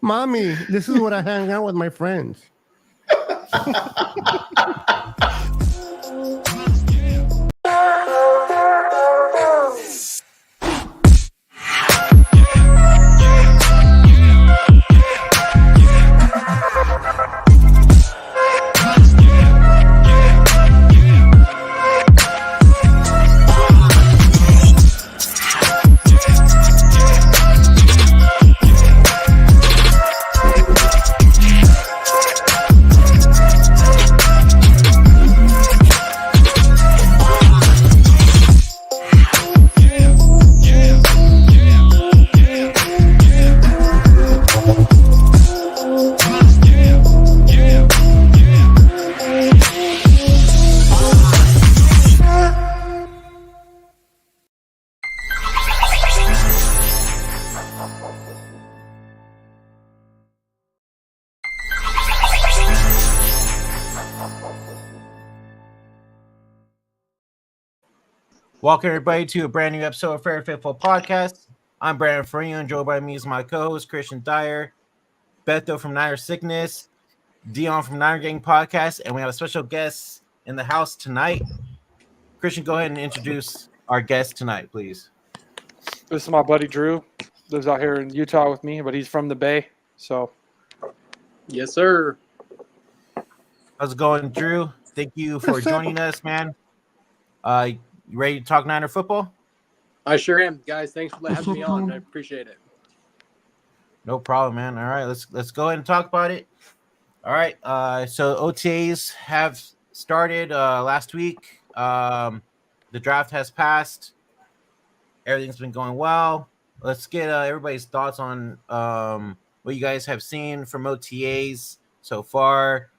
Mommy, this is what I hang out with my friends. Welcome everybody to a brand new episode of Fair Fitful Podcast. I'm Brandon Farino, and joined by me is my co-host Christian Dyer, Beto from Niner Sickness, Dion from Niner Gang Podcast, and we have a special guest in the house tonight. Christian, go ahead and introduce our guest tonight, please. This is my buddy Drew. Lives out here in Utah with me, but he's from the Bay. So, yes, sir. How's it going, Drew? Thank you for joining us, man. You ready to talk Niner football? I sure am, guys. Thanks for having me on. I appreciate it. No problem, man. All right, let's go ahead and talk about it. All right, so OTAs have started last week. The draft has passed. Everything's been going well. Let's get everybody's thoughts on what you guys have seen from OTAs so far,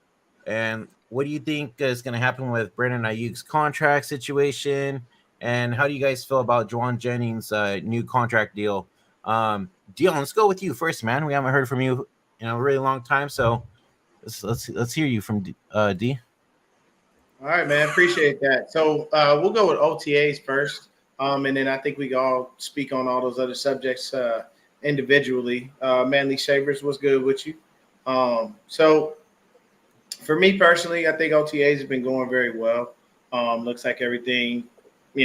and what do you think is going to happen with Brandon Ayuk's contract situation, and how do you guys feel about Juwan Jennings' new contract deal? Dion, let's go with you first, man. We haven't heard from you in a really long time, so let's hear you from D. All right, man. Appreciate that. So we'll go with OTAs first, and then I think we can all speak on all those other subjects individually. Manly Shavers, what's good with you? So for me personally, I think OTAs have been going very well. Looks like everything,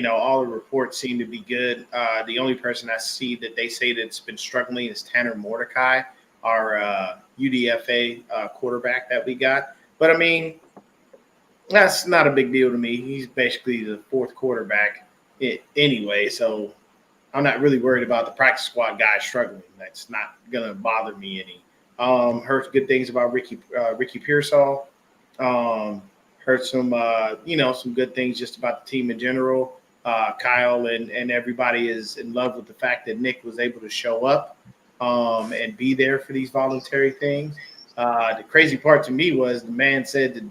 all the reports seem to be good. The only person I see that they say that's been struggling is Tanner Mordecai, our UDFA quarterback that we got. But, I mean, that's not a big deal to me. He's basically the fourth quarterback anyway, so I'm not really worried about the practice squad guys struggling. That's not going to bother me any. Heard good things about Ricky Pearsall. Heard some, some good things just about the team in general. Kyle and everybody is in love with the fact that Nick was able to show up and be there for these voluntary things. The crazy part to me was the man said that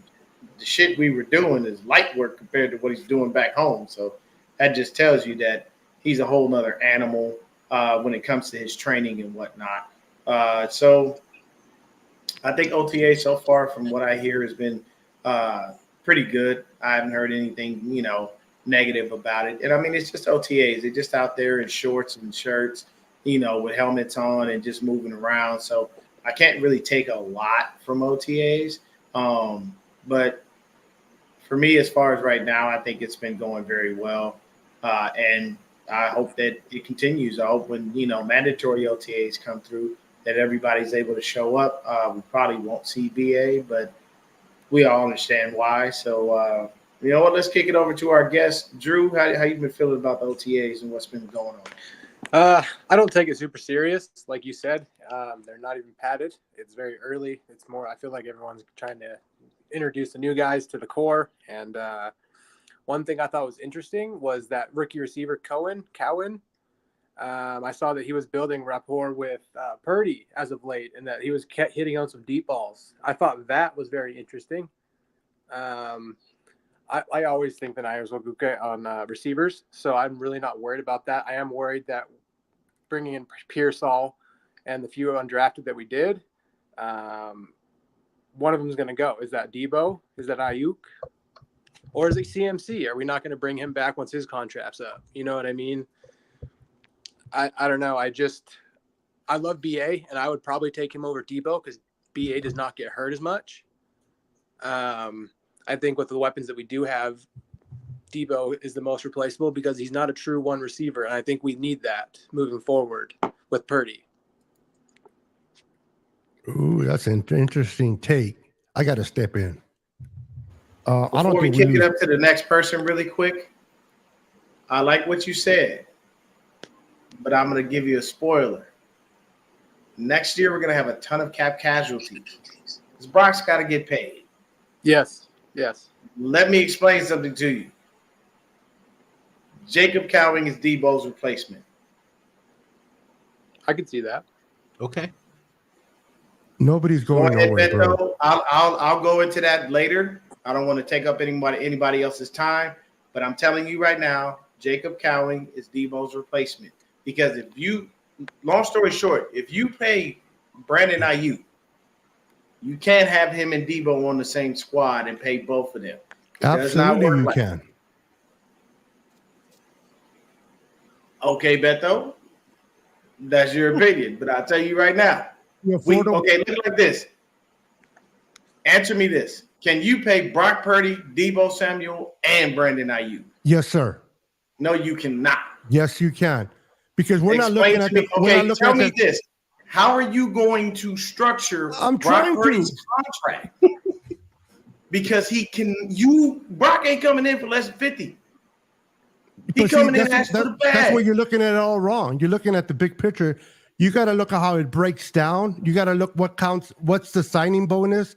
the shit we were doing is light work compared to what he's doing back home. So that just tells you that he's a whole nother animal when it comes to his training and whatnot. So I think OTA so far, from what I hear, has been pretty good. I haven't heard anything, negative about it. And I mean, it's just OTAs. They're just out there in shorts and shirts, with helmets on and just moving around. So I can't really take a lot from OTAs. But for me, as far as right now, I think it's been going very well. And I hope that it continues. I hope when, mandatory OTAs come through, that everybody's able to show up. We probably won't see BA, but we all understand why. So, you know what? Let's kick it over to our guest. Drew, how you been feeling about the OTAs and what's been going on? I don't take it super serious. Like you said, they're not even padded. It's very early. It's more, I feel like everyone's trying to introduce the new guys to the core. And one thing I thought was interesting was that rookie receiver Cowan. I saw that he was building rapport with Purdy as of late, and that he was hitting on some deep balls. I thought that was very interesting. I always think the Niners will go good on receivers, so I'm really not worried about that. I am worried that bringing in Pearsall and the few undrafted that we did, one of them is going to go. Is that Debo? Is that Ayuk? Or is it CMC? Are we not going to bring him back once his contract's up? You know what I mean? I don't know. I love BA, and I would probably take him over Debo because BA does not get hurt as much. I think with the weapons that we do have, Debo is the most replaceable because he's not a true one receiver, and I think we need that moving forward with Purdy. Ooh, that's an interesting take. I got to step in. I don't Before we think kick we it up to the next person really quick, I like what you said, but I'm going to give you a spoiler. Next year, we're going to have a ton of cap casualties. Because Brock's got to get paid. Yes. Let me explain something to you. Jacob Cowing is Debo's replacement. I could see that. Okay. Nobody's going Go ahead, nowhere, bro. Beto. I'll go into that later. I don't want to take up anybody else's time, but I'm telling you right now, Jacob Cowing is Debo's replacement. Because if you, long story short, if you pay Brandon Ayuk, you can't have him and Debo on the same squad and pay both of them. It does not Absolutely, work you like can. Okay, Beto, that's your opinion, but I'll tell you right now. Okay, look like this. Answer me this. Can you pay Brock Purdy, Debo Samuel, and Brandon Ayuk? Yes, sir. No, you cannot. Yes, you can. Because we're not Explain looking to at me. the. We're not Okay, looking tell at me the, this. How are you going to structure I'm Brock trying to. Purdy's contract? Because Brock ain't coming in for less than 50. But see, coming in that's for the bag. That's where you're looking at it all wrong. You're looking at the big picture. You got to look at how it breaks down. You got to look what counts. What's the signing bonus?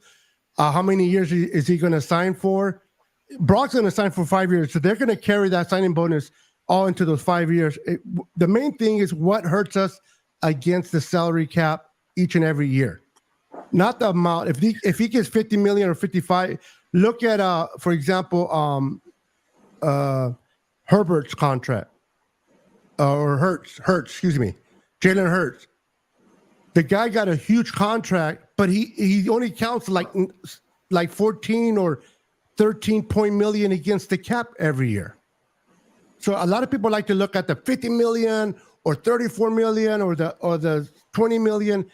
How many years is he going to sign for? Brock's going to sign for 5 years, so they're going to carry that signing bonus all into those 5 years. The main thing is what hurts us against the salary cap each and every year, not the amount. If he gets 50 million or 55, look at for example, Herbert's contract or Hurts. Excuse me, Jalen Hurts. The guy got a huge contract, but he only counts like 14 or 13 million against the cap every year. So a lot of people like to look at the 50 million or 34 million or the 20 million.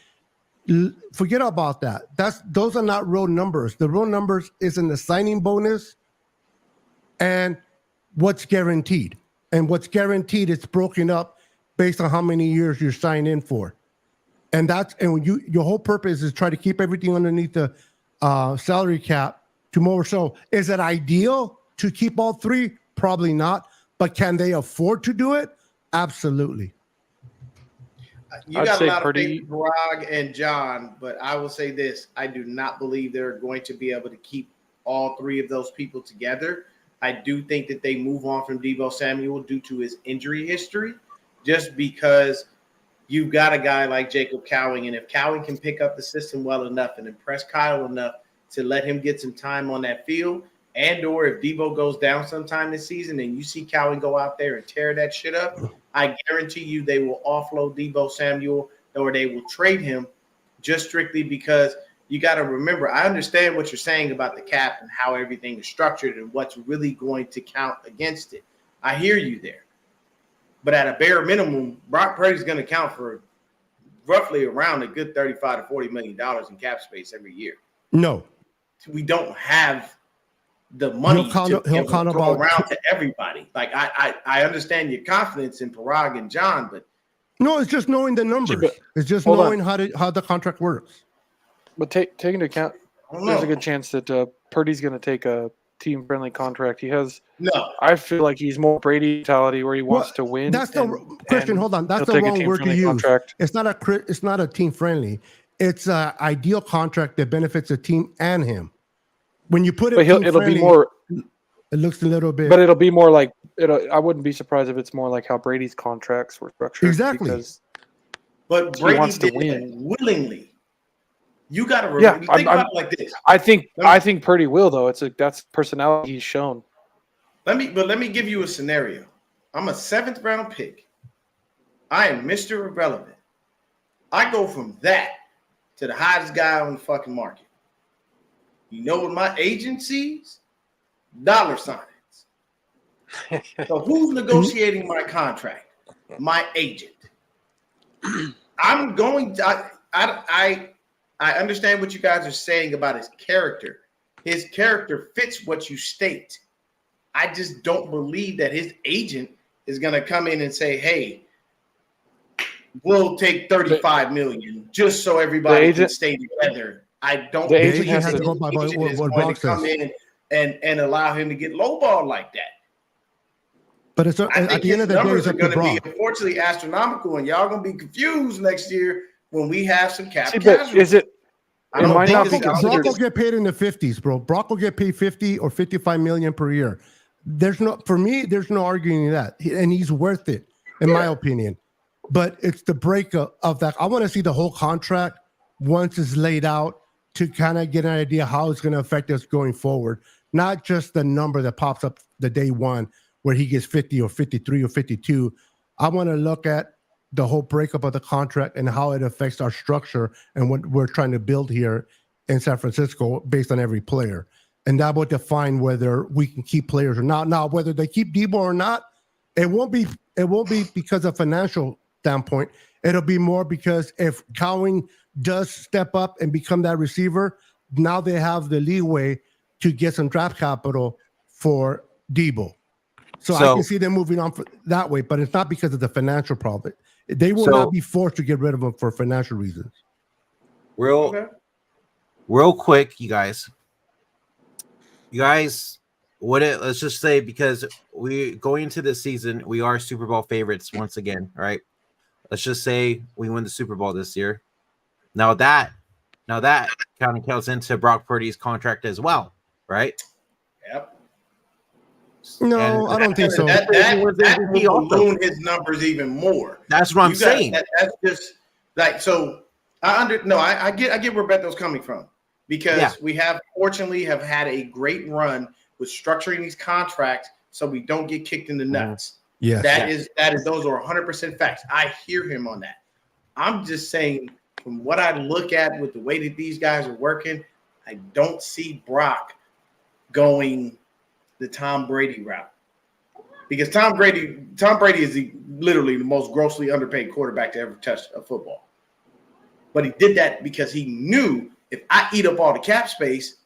Forget about that. Those are not real numbers. The real numbers is in the signing bonus and what's guaranteed. And what's guaranteed is broken up based on how many years you're signed in for. And your whole purpose is try to keep everything underneath the salary cap to more so. Is it ideal to keep all three? Probably not. But can they afford to do it? Absolutely. You got a lot of faith in Parag and John, but I will say this. I do not believe they're going to be able to keep all three of those people together. I do think that they move on from Debo Samuel due to his injury history, just because you've got a guy like Jacob Cowing, and if Cowing can pick up the system well enough and impress Kyle enough to let him get some time on that field, and or if Debo goes down sometime this season and you see Cowing go out there and tear that shit up, I guarantee you they will offload Debo Samuel or they will trade him just strictly because you got to remember, I understand what you're saying about the cap and how everything is structured and what's really going to count against it. I hear you there. But at a bare minimum, Brock Purdy's going to count for roughly around a good $35 to $40 million in cap space every year. No. We don't have the money to throw around to everybody. Like I understand your confidence in Parag and John, but no, it's just knowing the numbers. It's just knowing how the contract works. But take into account, there's a good chance that Purdy's going to take a team-friendly contract. He has. No, I feel like he's more Brady mentality where he wants to win. That's Christian. Hold on, that's the wrong word to use. Contract. It's not a team-friendly. It's an ideal contract that benefits the team and him. When you put it, it'll be more. It looks a little bit, but it'll be more like I wouldn't be surprised if it's more like how Brady's contracts were structured. Exactly. But Brady wants to win willingly. You got to think about it like this. I think Purdy will though. That's personality he's shown. Let me give you a scenario. I'm a 7th round pick. I am Mr. Irrelevant. I go from that to the hottest guy on the fucking market. You know what my agent sees? Dollar signs. So who's negotiating my contract? My agent. I'm going to, I understand what you guys are saying about his character. His character fits what you state. I just don't believe that his agent is going to come in and say, hey, we'll take 35 million just so everybody can stay together. I don't The believe agent has that to go by the agent is what going Brock to come says. in and allow him to get lowballed like that. But it's I at think the end his of the day, numbers it's are up to going to be Brock. unfortunately astronomical, and y'all going to be confused next year when we have some cap See, but casualties. is it? I It don't might think not it's be Brock considered. will get paid in the 50s, bro. Brock will get paid 50 or 55 million per year. There's no arguing that, and he's worth it, in my opinion. But it's the break of that. I want to see the whole contract once it's laid out to kind of get an idea how it's going to affect us going forward. Not just the number that pops up the day one where he gets 50 or 53 or 52. I want to look at the whole breakup of the contract and how it affects our structure and what we're trying to build here in San Francisco based on every player. And that will define whether we can keep players or not. Now, whether they keep Debo or not, it won't be because of financial standpoint. It'll be more because if Cowing does step up and become that receiver, now they have the leeway to get some draft capital for Debo. So I can see them moving on that way, but it's not because of the financial problem. They will not be forced to get rid of him for financial reasons. Real quick, you guys, let's just say, because we going into this season, we are Super Bowl favorites once again, right? Let's just say we win the Super Bowl this year. Now that counts into Brock Purdy's contract as well, right? Yep. No, I don't think so. That will balloon his numbers even more. That's what I'm saying. That's just like, so I get where Beto's coming from, because we have fortunately had a great run with structuring these contracts so we don't get kicked in the nuts. Yes. Those are 100% facts. I hear him on that. I'm just saying, from what I look at with the way that these guys are working, I don't see Brock going the Tom Brady route, because Tom Brady is literally the most grossly underpaid quarterback to ever touch a football. But he did that because he knew, if I eat up all the cap space,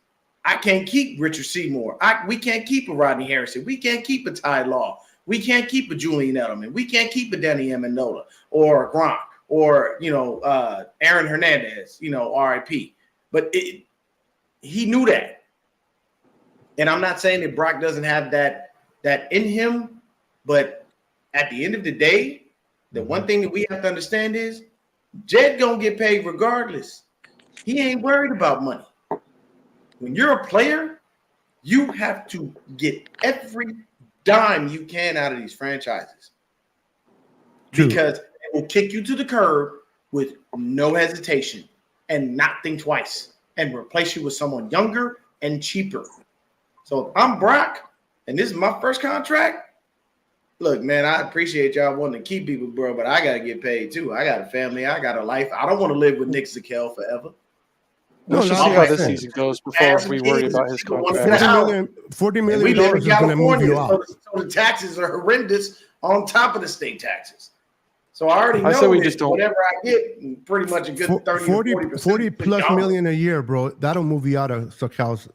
I can't keep Richard Seymour. We can't keep a Rodney Harrison. We can't keep a Ty Law. We can't keep a Julian Edelman. We can't keep a Danny Amendola or Gronk or Aaron Hernandez. RIP. But he knew that. And I'm not saying that Brock doesn't have that in him, but at the end of the day, the one thing that we have to understand is Jed gonna get paid regardless. He ain't worried about money. When you're a player, you have to get every dime you can out of these franchises. True. Because it will kick you to the curb with no hesitation and not think twice and replace you with someone younger and cheaper. So if I'm Brock and this is my first contract, look, man, I appreciate y'all wanting to keep people, bro, but I got to get paid too. I got a family. I got a life. I don't want to live with Nick Zakel forever. Let's just see how this season goes before we worry about his contract. $40 million we live in is going to move you California, out. so the taxes are horrendous on top of the state taxes. So I already know that whatever I get, pretty much a good 40 plus million a year, bro. That'll move you out of Zakel's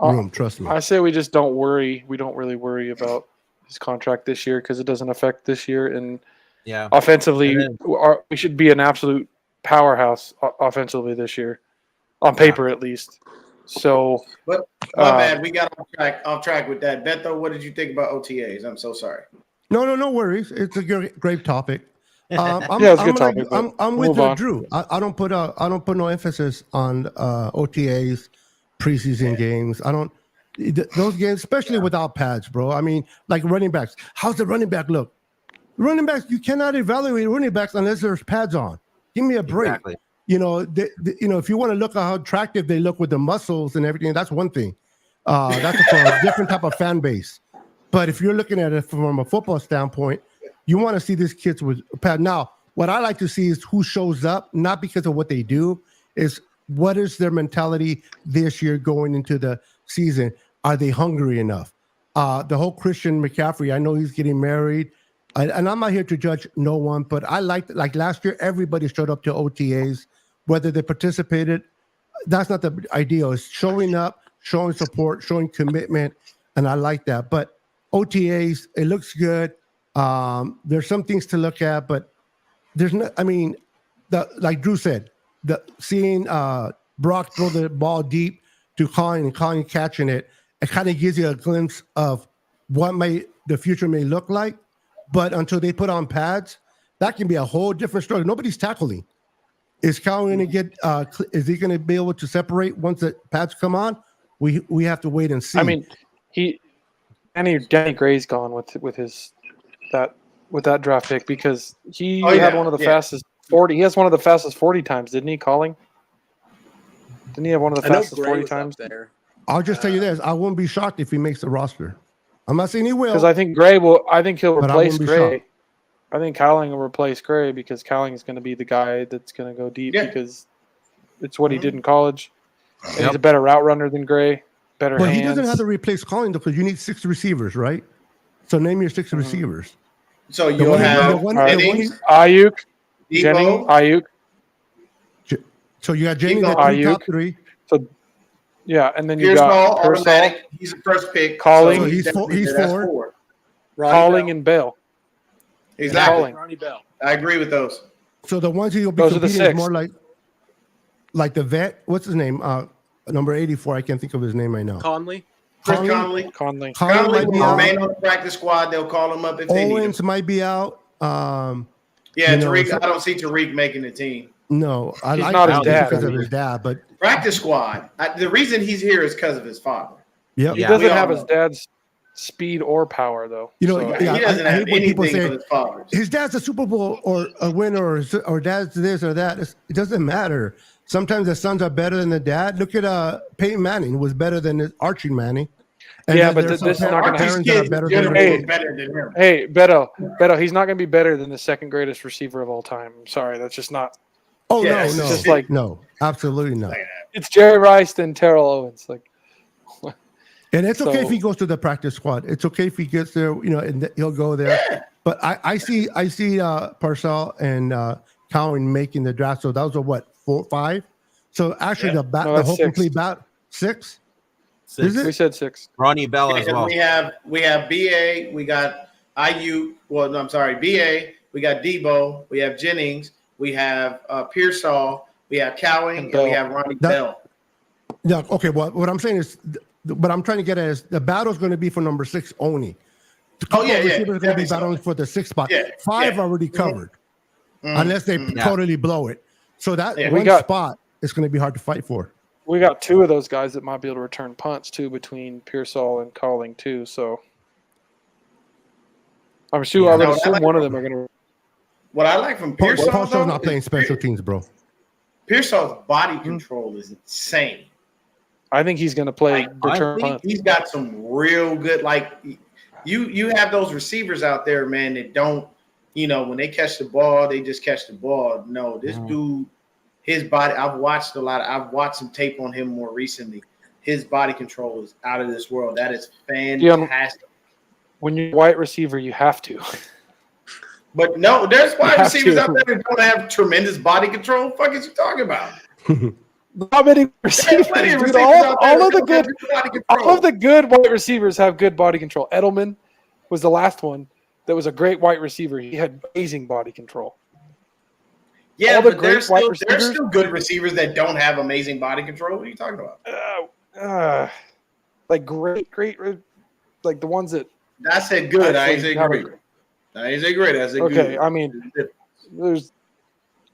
room. Trust me. I say we just don't worry. We don't really worry about his contract this year because it doesn't affect this year. And offensively, we should be an absolute powerhouse offensively this year, on paper at least. So, but my bad, we got off track with that. Beto, what did you think about OTAs? I'm so sorry. No worries. It's a great topic. It's a good topic. I'm with Drew. I don't put no emphasis on OTAs, preseason games. I don't those games, especially without pads, bro. I mean, like running backs. How's the running back look? Running backs, you cannot evaluate running backs unless there's pads on. Give me a break. Exactly. If you want to look at how attractive they look with the muscles and everything, that's one thing. That's for a different type of fan base. But if you're looking at it from a football standpoint, you want to see these kids with pad. Now, what I like to see is who shows up, not because of what they do, is what is their mentality this year going into the season? Are they hungry enough? The whole Christian McCaffrey, I know he's getting married. and I'm not here to judge no one, but I like last year, everybody showed up to OTAs, whether they participated. That's not the ideal. It's showing up, showing support, showing commitment, and I like that. But OTAs, it looks good. There's some things to look at, but there's no. I mean, like Drew said, seeing Brock throw the ball deep to Colin and Colin catching it, it kind of gives you a glimpse of what the future may look like. But until they put on pads, that can be a whole different story. Nobody's tackling. Is Cal going to get? Is he going to be able to separate once the pads come on? We have to wait and see. I mean, Danny Gray's gone with that draft pick because he had one of the fastest 40. He has one of the fastest 40 times, didn't he? Calling? Didn't he have one of the fastest 40 times there? I'll just tell you this: I won't be shocked if he makes the roster. I'm not saying he will, because I think Gray will. I think he'll replace Gray. Shocked. I think Cowling will replace Gray because Cowling is going to be the guy that's going to go deep because it's what he did in college. And he's a better route runner than Gray. Better hands. He doesn't have to replace Colin because you need 6 receivers, right? So name your 6 receivers. So you'll have Ayuk, Jennings, Ayuk. So you got Jennings at the top 3. So yeah, and then you got Pearsall. He's the first pick. Calling. So he's 4. Calling and Bell. Exactly. Ronnie Bell. I agree with those. So the ones you'll be competing is more like the vet. What's his name? Number 84. I can't think of his name right now. Conley. Chris Conley. Conley might be out. Man on the practice squad. They'll call him up if they need him. Owens might be out. Tariq. I don't see Tariq making the team. No, he's not his dad because of his dad. But practice squad. The reason he's here is because of his father. Yeah, he doesn't have his dad's speed or power, though. He doesn't have anything with his father. His dad's a Super Bowl or a winner, or dad's this or that. It doesn't matter. Sometimes the sons are better than the dad. Look at Peyton Manning was better than Archie Manning. And but this is not going to happen. Better than him. Hey, Beto, he's not going to be better than the second greatest receiver of all time. I'm sorry, that's just not. Oh no, just like no, absolutely not. It's Jerry Rice and Terrell Owens, like. And it's okay if he goes to the practice squad. It's okay if he gets there, and he'll go there. Yeah. But I see Parcell and Cowan making the draft. So that was 4, 5. So actually, the whole 6. Complete bat 6. 6. Is it? We said 6. Ronnie Bell as well. We have BA. We got IU. Well, no, I'm sorry, BA. We got Debo. We have Jennings. We have Pearsall. We have Cowing, and we have Ronnie Bell. Yeah. Okay. Well, what I'm saying is. What I'm trying to get at is the battle is going to be for number 6 only. Receivers are going to be battling for the 6th spot. 5 already covered, unless they totally blow it. So that one spot is going to be hard to fight for. We got 2 of those guys that might be able to return punts too, between Pearsall and Calling too. So I'm sure I would assume one of them are going to. What I like from Pearsall, Pearsall's not playing special teams, bro. Pearsall's body control is insane. I think he's going to play return punts. He's got some real good, you have those receivers out there, man, that don't, when they catch the ball, they just catch the ball. No, this dude, his body, I've watched some tape on him more recently. His body control is out of this world. That is fantastic. When you're a white receiver, you have to. But no, there's wide receivers out there that don't have tremendous body control. What the fuck is you talking about? Not many receivers, dude. All of the good wide receivers have good body control. Edelman was the last one that was a great wide receiver. He had amazing body control. Yeah, but there's still good receivers that don't have amazing body control. What are you talking about? Like great, like the ones that. I said good. I ain't say great. I said good.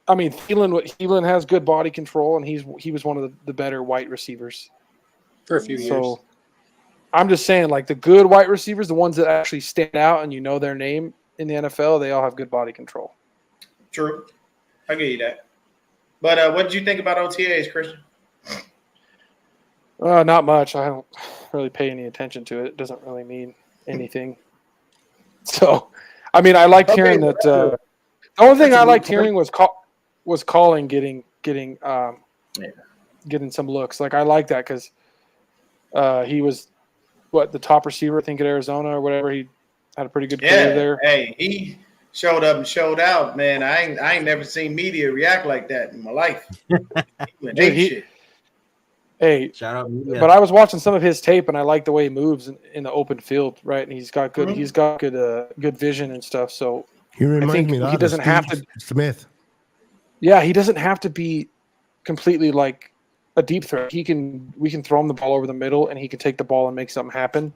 Okay, Thielen has good body control, and he was one of the better white receivers for a few years. So I'm just saying, like the good white receivers, the ones that actually stand out and their name in the NFL, they all have good body control. True, I get you that. But what did you think about OTAs, Christian? Not much. I don't really pay any attention to it. It doesn't really mean anything. So, I mean, I liked hearing that. The only thing I liked hearing was Calling getting some looks. Like I like that because he was the top receiver I think at Arizona or whatever. He Had a pretty good career there. Hey, he showed up and showed out, man. I ain't never seen media react like that in my life. He went ape shit. Hey, shout out media. But I was watching some of his tape, and I like the way he moves in the open field, right? And he's got good, good vision and stuff. So he reminds me he doesn't have to Smith. Yeah, he doesn't have to be completely like a deep threat. We can throw him the ball over the middle, and he can take the ball and make something happen,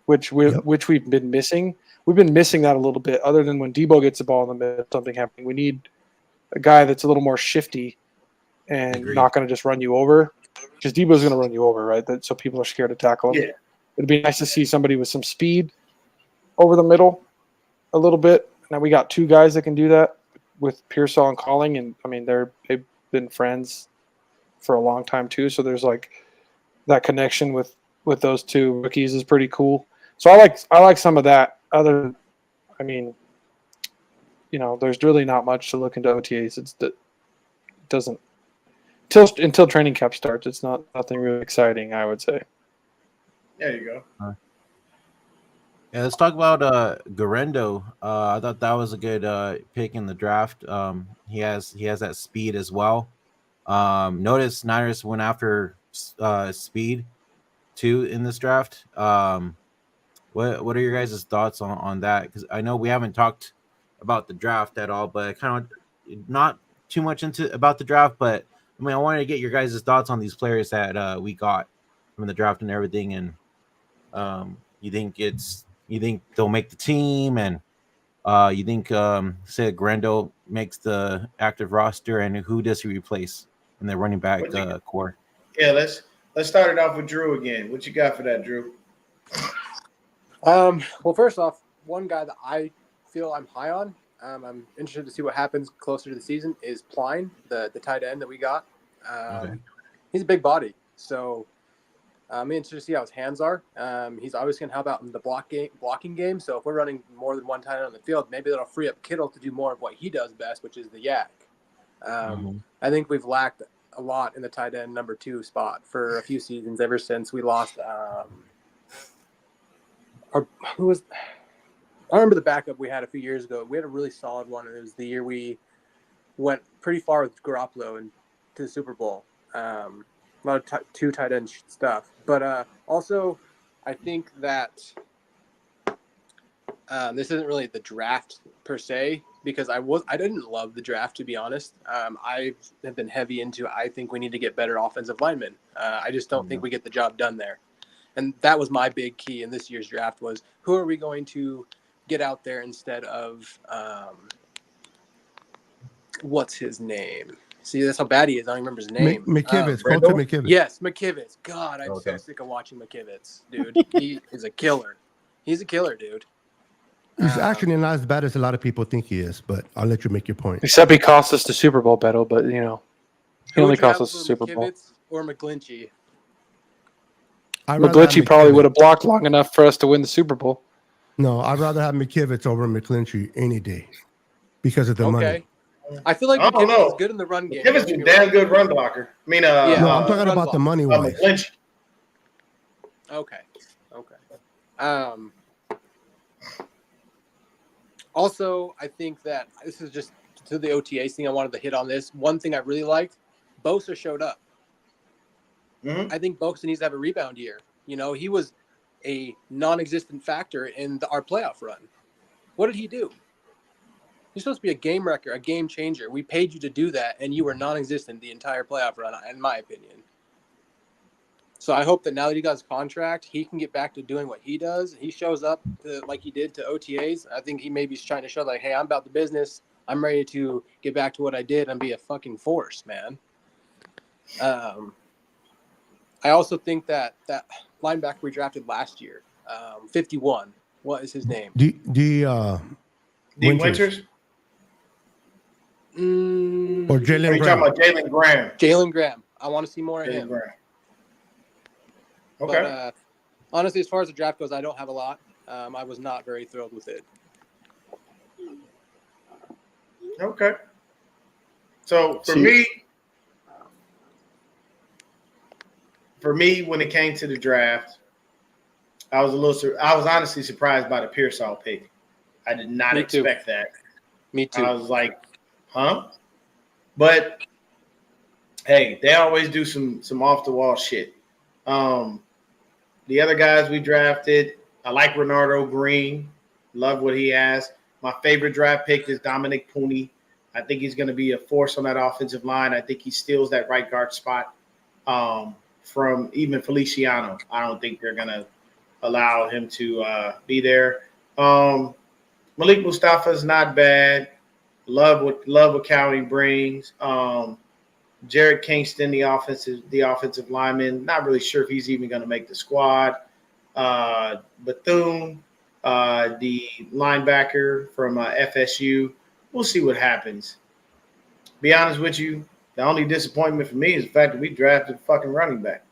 which we've been missing. We've been missing that a little bit. Other than when Debo gets the ball in the middle, something happening. We need a guy that's a little more shifty and not going to just run you over. Because Debo's going to run you over, right? So people are scared to tackle him. Yeah. It'd be nice to see somebody with some speed over the middle a little bit. Now we got two guys that can do that with Pearsall and Calling, and I mean they've been friends for a long time too. So there's like that connection with those two rookies is pretty cool. So I like some of that. I mean, there's really not much to look into OTAs. It doesn't. Until training camp starts, it's nothing really exciting, I would say. There you go. Yeah, let's talk about Garendo. I thought that was a good pick in the draft. He has that speed as well. Notice Niners went after speed too in this draft. What are your guys' thoughts on that? Because I know we haven't talked about the draft at all, but kind of not too much about the draft, but I mean, I wanted to get your guys' thoughts on these players that we got from the draft and everything. And you think they'll make the team, and you think say Grendo makes the active roster, and who does he replace in the running back core? Yeah, let's start it off with Drew again. What you got for that, Drew? Well, first off, one guy that I feel I'm high on. I'm interested to see what happens closer to the season is Pline, the tight end that we got. Okay. He's a big body, so I'm interested to see how his hands are. He's always going to help out in the blocking game. So if we're running more than one tight end on the field, maybe that'll free up Kittle to do more of what he does best, which is the yak. I think we've lacked a lot in the tight end number 2 spot for a few seasons ever since we lost. I remember the backup we had a few years ago. We had a really solid one, and it was the year we went pretty far with Garoppolo and to the Super Bowl. A lot of two tight end stuff. But also, I think that this isn't really the draft per se, because I didn't love the draft, to be honest. I have been heavy into I think we need to get better offensive linemen. I just don't think we get the job done there. And that was my big key in this year's draft was who are we going to get out there instead of what's his name? See, that's how bad he is. I don't remember his name. McKivitz. Colton McKivitz. Yes, McKivitz. God, I'm so sick of watching McKivitz, dude. He is a killer. He's a killer, dude. He's actually not as bad as a lot of people think he is, but I'll let you make your point. Except he cost us the Super Bowl, Beto, but he only cost us the Super Bowl. Or McGlinchey? McGlinchey probably would have blocked long enough for us to win the Super Bowl. No, I'd rather have McKivitz over McGlinchey any day because of the money. I feel like McKivitz is good in the run game. McKivitz is a damn good run blocker. I mean, no, I'm talking about the money wise. Okay. Also, I think that this is just to the OTAs thing. I wanted to hit on this. One thing I really liked, Bosa showed up. I think Bosa needs to have a rebound year. He was a non-existent factor in our playoff run. What did he do? He's supposed to be a game wrecker, a game changer. We paid you to do that, and you were non-existent the entire playoff run, in my opinion. So I hope that now that he got his contract, he can get back to doing what he does. He shows up like he did to OTAs. I think he maybe is trying to show like, hey, I'm about the business. I'm ready to get back to what I did and be a fucking force, man. I also think that linebacker we drafted last year, 51. What is his name? Winters? Or Jalen Graham? Are you talking about Jalen Graham? Jalen Graham. I want to see more of him. Graham. Okay. But honestly, as far as the draft goes, I don't have a lot. I was not very thrilled with it. Okay. So for me, when it came to the draft, I was honestly surprised by the Pearsall pick. I did not expect that. Me too. I was like, huh? But hey, they always do some off the wall shit. The other guys we drafted, I like Renardo Green. Love what he has. My favorite draft pick is Dominic Pooney. I think he's going to be a force on that offensive line. I think he steals that right guard spot from even Feliciano. I don't think they're going to allow him to be there. Malik Mustafa is not bad. Love what County brings. Jared Kingston, the offensive lineman. Not really sure if he's even going to make the squad. Bethune, the linebacker from FSU. We'll see what happens. Be honest with you, the only disappointment for me is the fact that we drafted a fucking running back.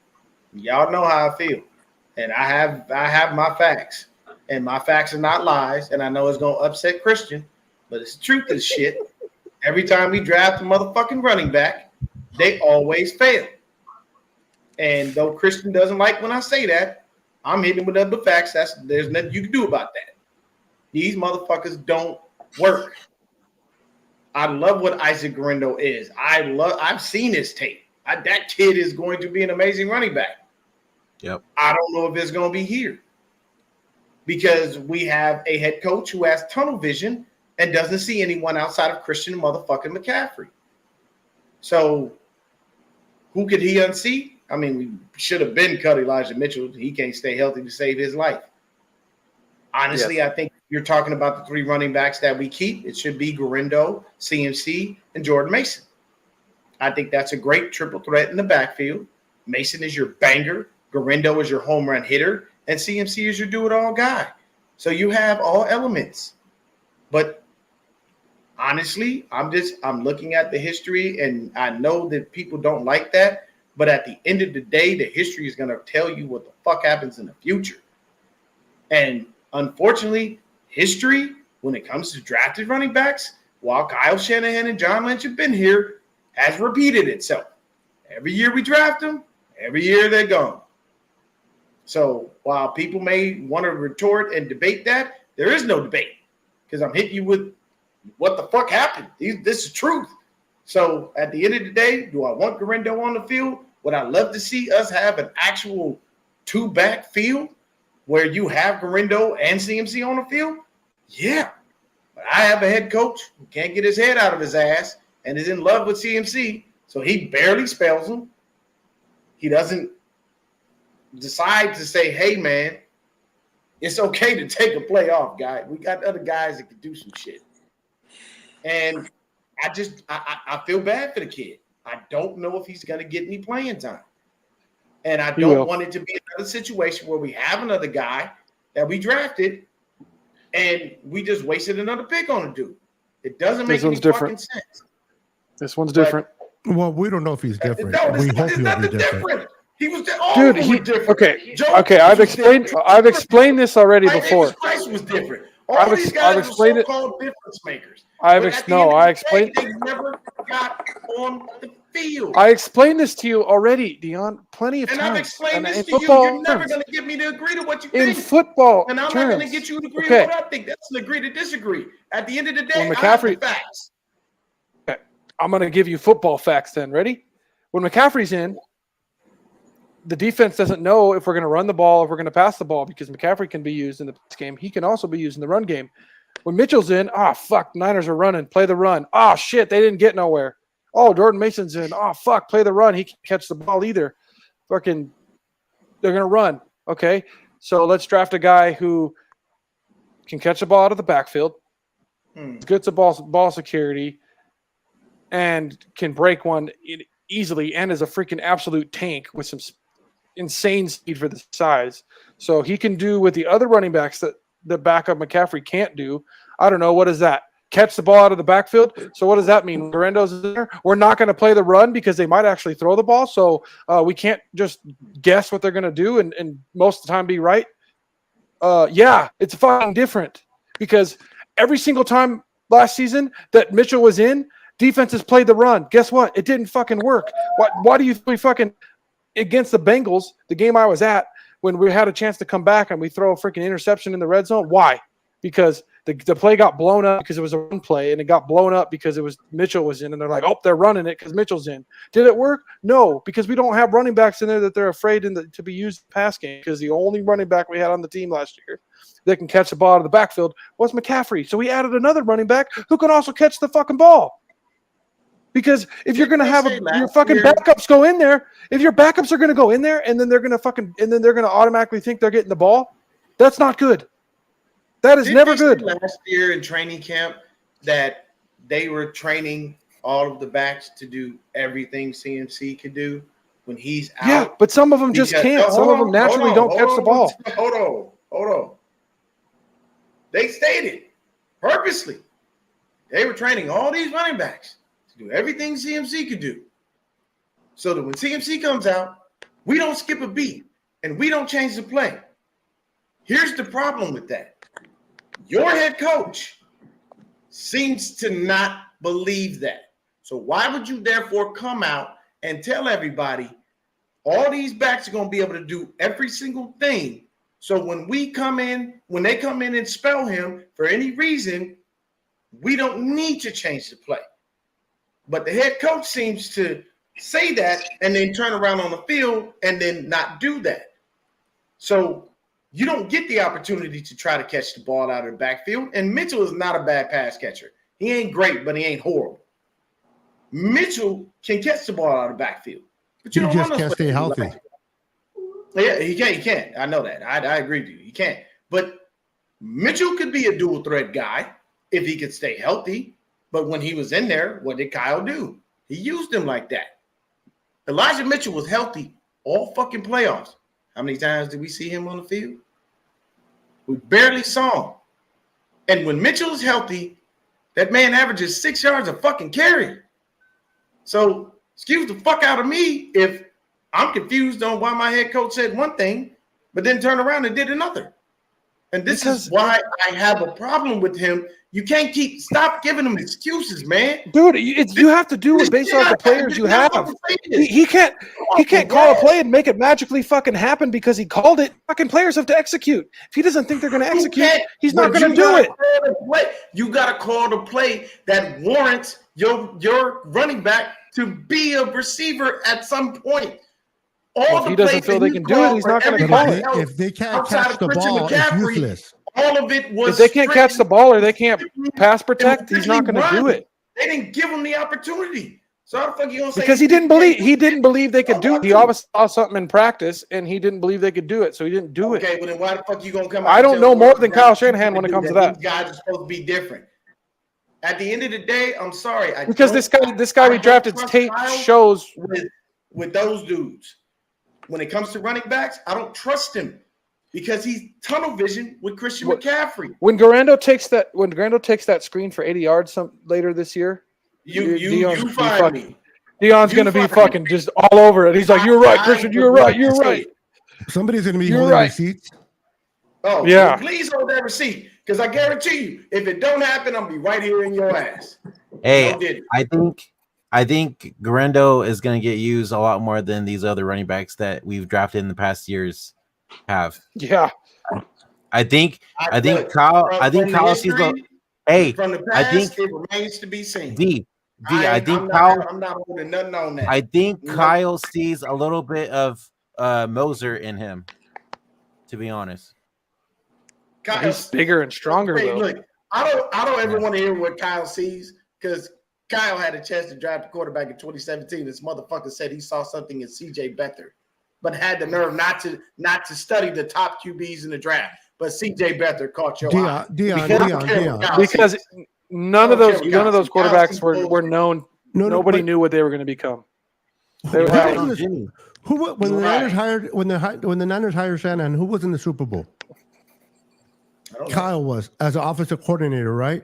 Y'all know how I feel, and I have my facts, and my facts are not lies. And I know it's gonna upset Christian, but it's the truth of the shit. Every time we draft a motherfucking running back, they always fail. And though Christian doesn't like when I say that, I'm hitting him with other facts. There's nothing you can do about that. These motherfuckers don't work. I love what Isaac Guerrero is. I've seen his tape. That kid is going to be an amazing running back. Yep. I don't know if it's going to be here because we have a head coach who has tunnel vision and doesn't see anyone outside of Christian motherfucking McCaffrey. So who could he unsee? I mean, we should have been cut Elijah Mitchell. He can't stay healthy to save his life. Honestly, I think you're talking about the three running backs that we keep. It should be Guerrero, CMC, and Jordan Mason. I think that's a great triple threat in the backfield. Mason is your banger. Guerrero is your home run hitter. And CMC is your do-it-all guy. So you have all elements. But honestly, I'm looking at the history, and I know that people don't like that. But at the end of the day, the history is going to tell you what the fuck happens in the future. And unfortunately, history, when it comes to drafted running backs, while Kyle Shanahan and John Lynch have been here, has repeated itself. Every year we draft them, every year they're gone. So while people may want to retort and debate that, there is no debate because I'm hitting you with what the fuck happened. This is truth. So at the end of the day, do I want Guerrero on the field? Would I love to see us have an actual two-back field where you have Guerrero and CMC on the field? Yeah. But I have a head coach who can't get his head out of his ass and is in love with CMC, so he barely spells him. He doesn't decide to say, hey, man, it's okay to take a play off, guy. We got other guys that can do some shit. And I feel bad for the kid. I don't know if he's going to get any playing time. And I don't want it to be another situation where we have another guy that we drafted and we just wasted another pick on a dude. It doesn't make any fucking sense. This one's different. Well, we don't know if he's different. No, we hope he'll be different. He was different. Okay. I've explained this already before. Christ was different. All these guys were so-called difference makers. I explained. They never got on the field. I explained this to you already, Dion, plenty of times. And I've explained this to you. You're never going to get me to agree to what you think. In football and I'm terms. not going to get you to agree to what I think. That's an agree to disagree. At the end of the day, when I have the facts. Okay. I'm going to give you football facts then. Ready? When McCaffrey's in, the defense doesn't know if we're going to run the ball, if we're going to pass the ball, because McCaffrey can be used in the pass game. He can also be used in the run game. When Mitchell's in, fuck, Niners are running. Play the run. Shit, they didn't get nowhere. Jordan Mason's in. Fuck, play the run. He can't catch the ball either. Fucking, they're going to run. Okay, so let's draft a guy who can catch the ball out of the backfield, gets the ball security, and can break one easily, and is a freaking absolute tank with some insane speed for the size. So he can do what the other running backs that the backup McCaffrey can't do. I don't know. What is that? Catch the ball out of the backfield. So what does that mean? Guerrero's there. We're not going to play the run because they might actually throw the ball. So we can't just guess what they're going to do and most of the time be right. Yeah, it's fucking different because every single time last season that Mitchell was in, defenses played the run. Guess what? It didn't fucking work. Why do you think fucking against the Bengals, the game I was at, when we had a chance to come back and we throw a freaking interception in the red zone. Why? Because the play got blown up because it was a run play, and it got blown up because it was Mitchell was in, and they're like, oh, they're running it because Mitchell's in. Did it work? No, because we don't have running backs in there that they're afraid to be used in the pass game, because the only running back we had on the team last year that can catch the ball out of the backfield was McCaffrey. So we added another running back who can also catch the fucking ball. Because if you're going to have your fucking backups go in there, if your backups are going to go in there and then they're going to automatically think they're getting the ball, that's not good. That is never good. Last year in training camp that they were training all of the backs to do everything CMC could do when he's out. Yeah, but some of them just can't. Some of them naturally don't catch the ball. Hold on. They stated purposely they were training all these running backs to do everything CMC could do. So that when CMC comes out, we don't skip a beat and we don't change the play. Here's the problem with that. Your head coach seems to not believe that. So why would you therefore come out and tell everybody all these backs are going to be able to do every single thing? So when they come in and spell him for any reason, we don't need to change the play. But the head coach seems to say that and then turn around on the field and then not do that. So you don't get the opportunity to try to catch the ball out of the backfield. And Mitchell is not a bad pass catcher. He ain't great, but he ain't horrible. Mitchell can catch the ball out of the backfield. But you just can't stay healthy. Yeah, he can't. I know that. I agree with you. He can't. But Mitchell could be a dual threat guy if he could stay healthy. But when he was in there, what did Kyle do? He used him like that. Elijah Mitchell was healthy all fucking playoffs. How many times did we see him on the field? We barely saw him. And when Mitchell is healthy, that man averages 6 yards a fucking carry. So excuse the fuck out of me if I'm confused on why my head coach said one thing, but then turned around and did another. And this is why I have a problem with him. You can't stop giving him excuses, man. Dude, you have to do it based on the players you have. He can't call a play and make it magically fucking happen because he called it. Fucking players have to execute. If he doesn't think they're going to execute, he's not going to do it. You got to call the play that warrants your running back to be a receiver at some point. If he doesn't feel they can do it, he's not going to call it. If they can't catch the ball, it's useless. All of it was. If they can't catch the ball or they can't pass protect, he's not going to do it. They didn't give him the opportunity. So how the fuck you gonna say? Because he didn't believe they could do it. He obviously saw something in practice and he didn't believe they could do it, so he didn't do it. Okay, well then why the fuck you gonna come out? I don't know more than Kyle Shanahan when it comes to that. These guys are supposed to be different. At the end of the day, I'm sorry. Because this guy we drafted tape shows with those dudes. When it comes to running backs, I don't trust him because he's tunnel vision with Christian McCaffrey. When Garando takes that screen for 80 yards later this year, you find me. Deion's going to be fucking just all over it. He's like, "You're right, Christian. You're right. You're right." Somebody's going to be holding receipts. Oh yeah! Well, please hold that receipt because I guarantee you, if it don't happen, I'll be right here in your ass. Hey, I think Garando is going to get used a lot more than these other running backs that we've drafted in the past years have. Yeah, I think Kyle sees the. Hey, from the past, I think it remains to be seen. I'm not holding nothing on that. I think Kyle sees a little bit of Moser in him. To be honest, he's bigger and stronger though. Look, I don't ever want to hear what Kyle sees because Kyle had a chance to draft a quarterback in 2017. This motherfucker said he saw something in CJ Beathard, but had the nerve not to study the top QBs in the draft. But CJ Beathard caught your eye. Dion. Because none of those quarterbacks were known. Nobody knew what they were going to become. When the Niners hired Shanahan, who was in the Super Bowl? Kyle was as an offensive coordinator, right?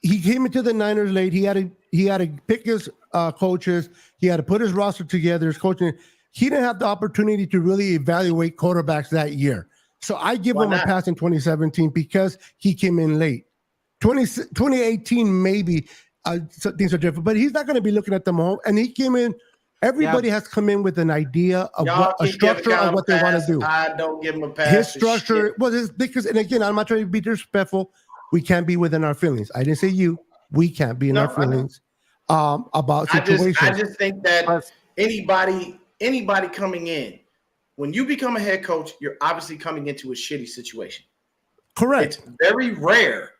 He came into the Niners late. He had to pick his coaches. He had to put his roster together. His coaching. He didn't have the opportunity to really evaluate quarterbacks that year. So I give him a pass in 2017 because he came in late. 2018 maybe things are different, but he's not going to be looking at them all. And he came in Everybody has come in with an idea of Y'all what a keep giving structure of Kyle what they a want pass. to do. I don't give him a pass. His for structure, shit. well, it's because, and again, I'm not trying to be disrespectful. We can't be within our feelings. I didn't say you. We can't be in our feelings about situations. I just think that anybody coming in, when you become a head coach, you're obviously coming into a shitty situation. Correct. It's very rare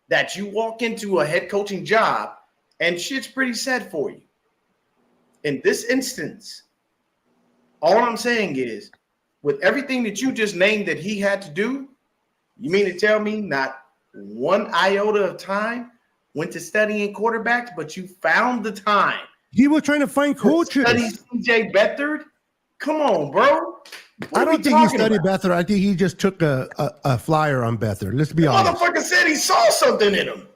that you walk into a head coaching job and shit's pretty set for you. In this instance, all I'm saying is, with everything that you just named that he had to do, you mean to tell me not one iota of time went to studying quarterbacks, but you found the time? He was trying to find coaches. Study CJ Beathard? Come on, bro. I don't think he studied Beathard. I think he just took a flyer on Beathard. Let's be honest. Motherfucker said he saw something in him.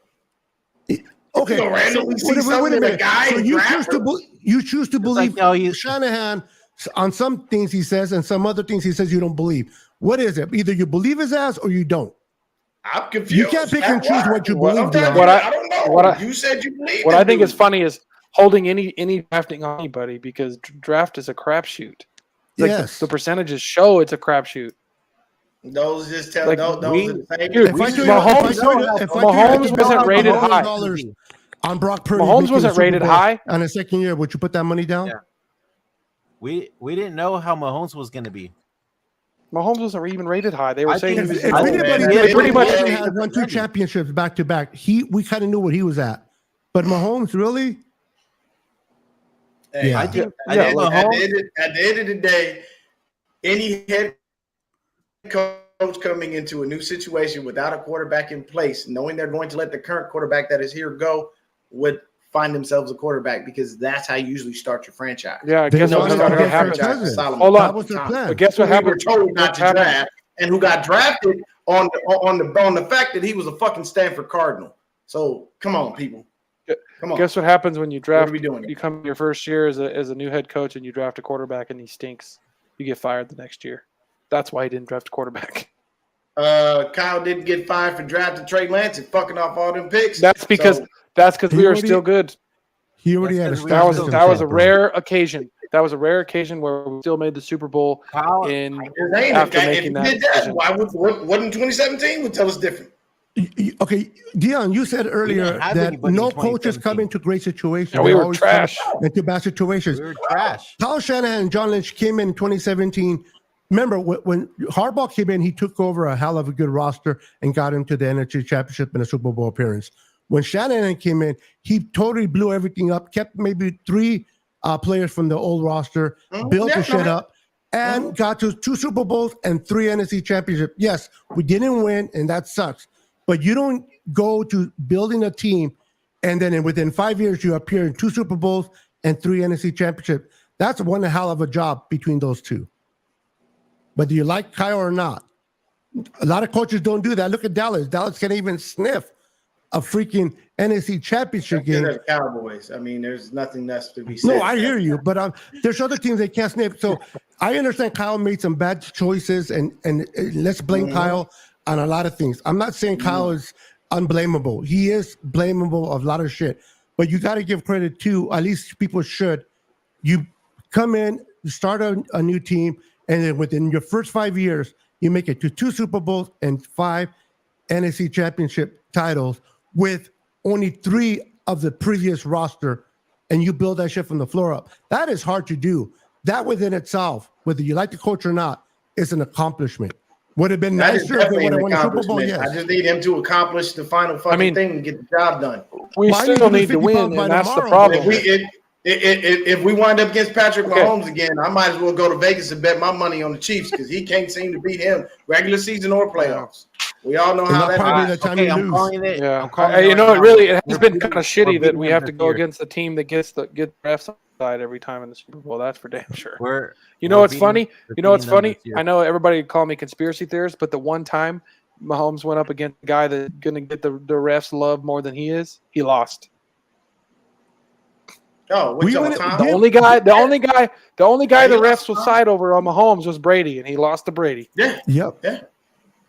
Okay. So randomly see something in a guy. So you choose to believe like, Shanahan on some things he says, and some other things he says you don't believe. What is it? Either you believe his ass or you don't. I'm confused. You can't pick and choose what you believe. I don't know. You said you believe. What I think is funny is holding any drafting on anybody, because draft is a crapshoot. Like yes. The percentages show it's a crapshoot. Those just tell Like, those are the same. Dude, Mahomes wasn't rated high. On Brock Purdy. Mahomes wasn't rated high on his second year. Would you put that money down? Yeah. We didn't know how Mahomes was going to be. Mahomes wasn't even rated high. They were saying he was if anybody pretty much had won 2 championships back to back. We kind of knew what he was at. But Mahomes, really? Hey, yeah. at the end of the day, any head coach coming into a new situation without a quarterback in place, knowing they're going to let the current quarterback that is here go, would find themselves a quarterback, because that's how you usually start your franchise. Yeah, I guess what's going to happen. Hold on. But guess what happened? We were told not to draft, and who got drafted on the fact that he was a fucking Stanford Cardinal. So come on, people. Come on. Guess what happens when you draft? What are we doing? You come your first year as a new head coach, and you draft a quarterback, and he stinks. You get fired the next year. That's why he didn't draft a quarterback. Kyle didn't get fired for drafting Trey Lance and fucking off all them picks. That's because we were still good. He already had a that was a rare occasion. That was a rare occasion where we still made the Super Bowl after making that. Why wouldn't 2017 would tell us different? Okay, Dion, you said earlier that no coaches come into great situations. Yeah, we were trash. Into bad situations. We were trash. Kyle Shanahan and John Lynch came in 2017. Remember, when Harbaugh came in, he took over a hell of a good roster and got him to the NFC Championship and a Super Bowl appearance. When Shanahan came in, he totally blew everything up, kept maybe 3 players from the old roster, built the shit up, and got to 2 Super Bowls and 3 NFC Championships. Yes, we didn't win, and that sucks. But you don't go to building a team, and then within 5 years, you appear in 2 Super Bowls and 3 NFC Championships. That's one hell of a job between those 2. Whether you like Kyle or not. A lot of coaches don't do that. Look at Dallas. Dallas can't even sniff a freaking NFC Championship game. They're the Cowboys. I mean, there's nothing that's to be said. No, I hear you, but there's other teams they can't sniff. So I understand Kyle made some bad choices, and let's blame Kyle on a lot of things. I'm not saying Kyle is unblameable. He is blamable of a lot of shit, but you got to give credit to, at least people should. You come in, you start a new team, and then within your first 5 years, you make it to 2 Super Bowls and 5 NFC Championship titles with only 3 of the previous roster, and you build that shit from the floor up. That is hard to do. That within itself, whether you like the coach or not, is an accomplishment. Would have been nicer if they would have won a Super Bowl, yes. I just need him to accomplish the final fucking thing and get the job done. We still need to win, and that's the problem. If we wind up against Patrick Mahomes again, I might as well go to Vegas and bet my money on the Chiefs, because he can't seem to beat him regular season or playoffs. We all know how that is. I'm calling it. Yeah, it has been kind of shitty that we have to go against the team that gets the refs side every time in the Super Bowl. That's for damn sure. You know what's funny? I know everybody call me conspiracy theorist, but the one time Mahomes went up against the guy that's going to get the refs love more than he is, he lost. Oh, the only guy the refs would side over on Mahomes was Brady, and he lost to Brady. Yeah. Yep. Yeah.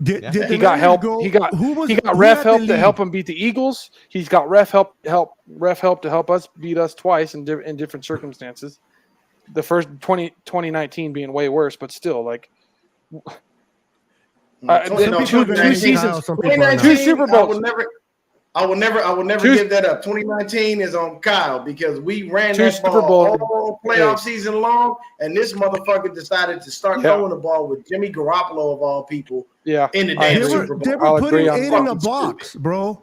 He got help. He got ref help to help him beat the Eagles. He's got ref help to help us beat us twice in different circumstances. the first 2019 being way worse, but still, like, two seasons, two Super Bowls. I will never give that up. 2019 is on Kyle because we ran that ball all playoff season long, and this motherfucker decided to start throwing the ball with Jimmy Garoppolo of all people. Yeah, in the damn Super Bowl. They were putting 8 in the box, bro.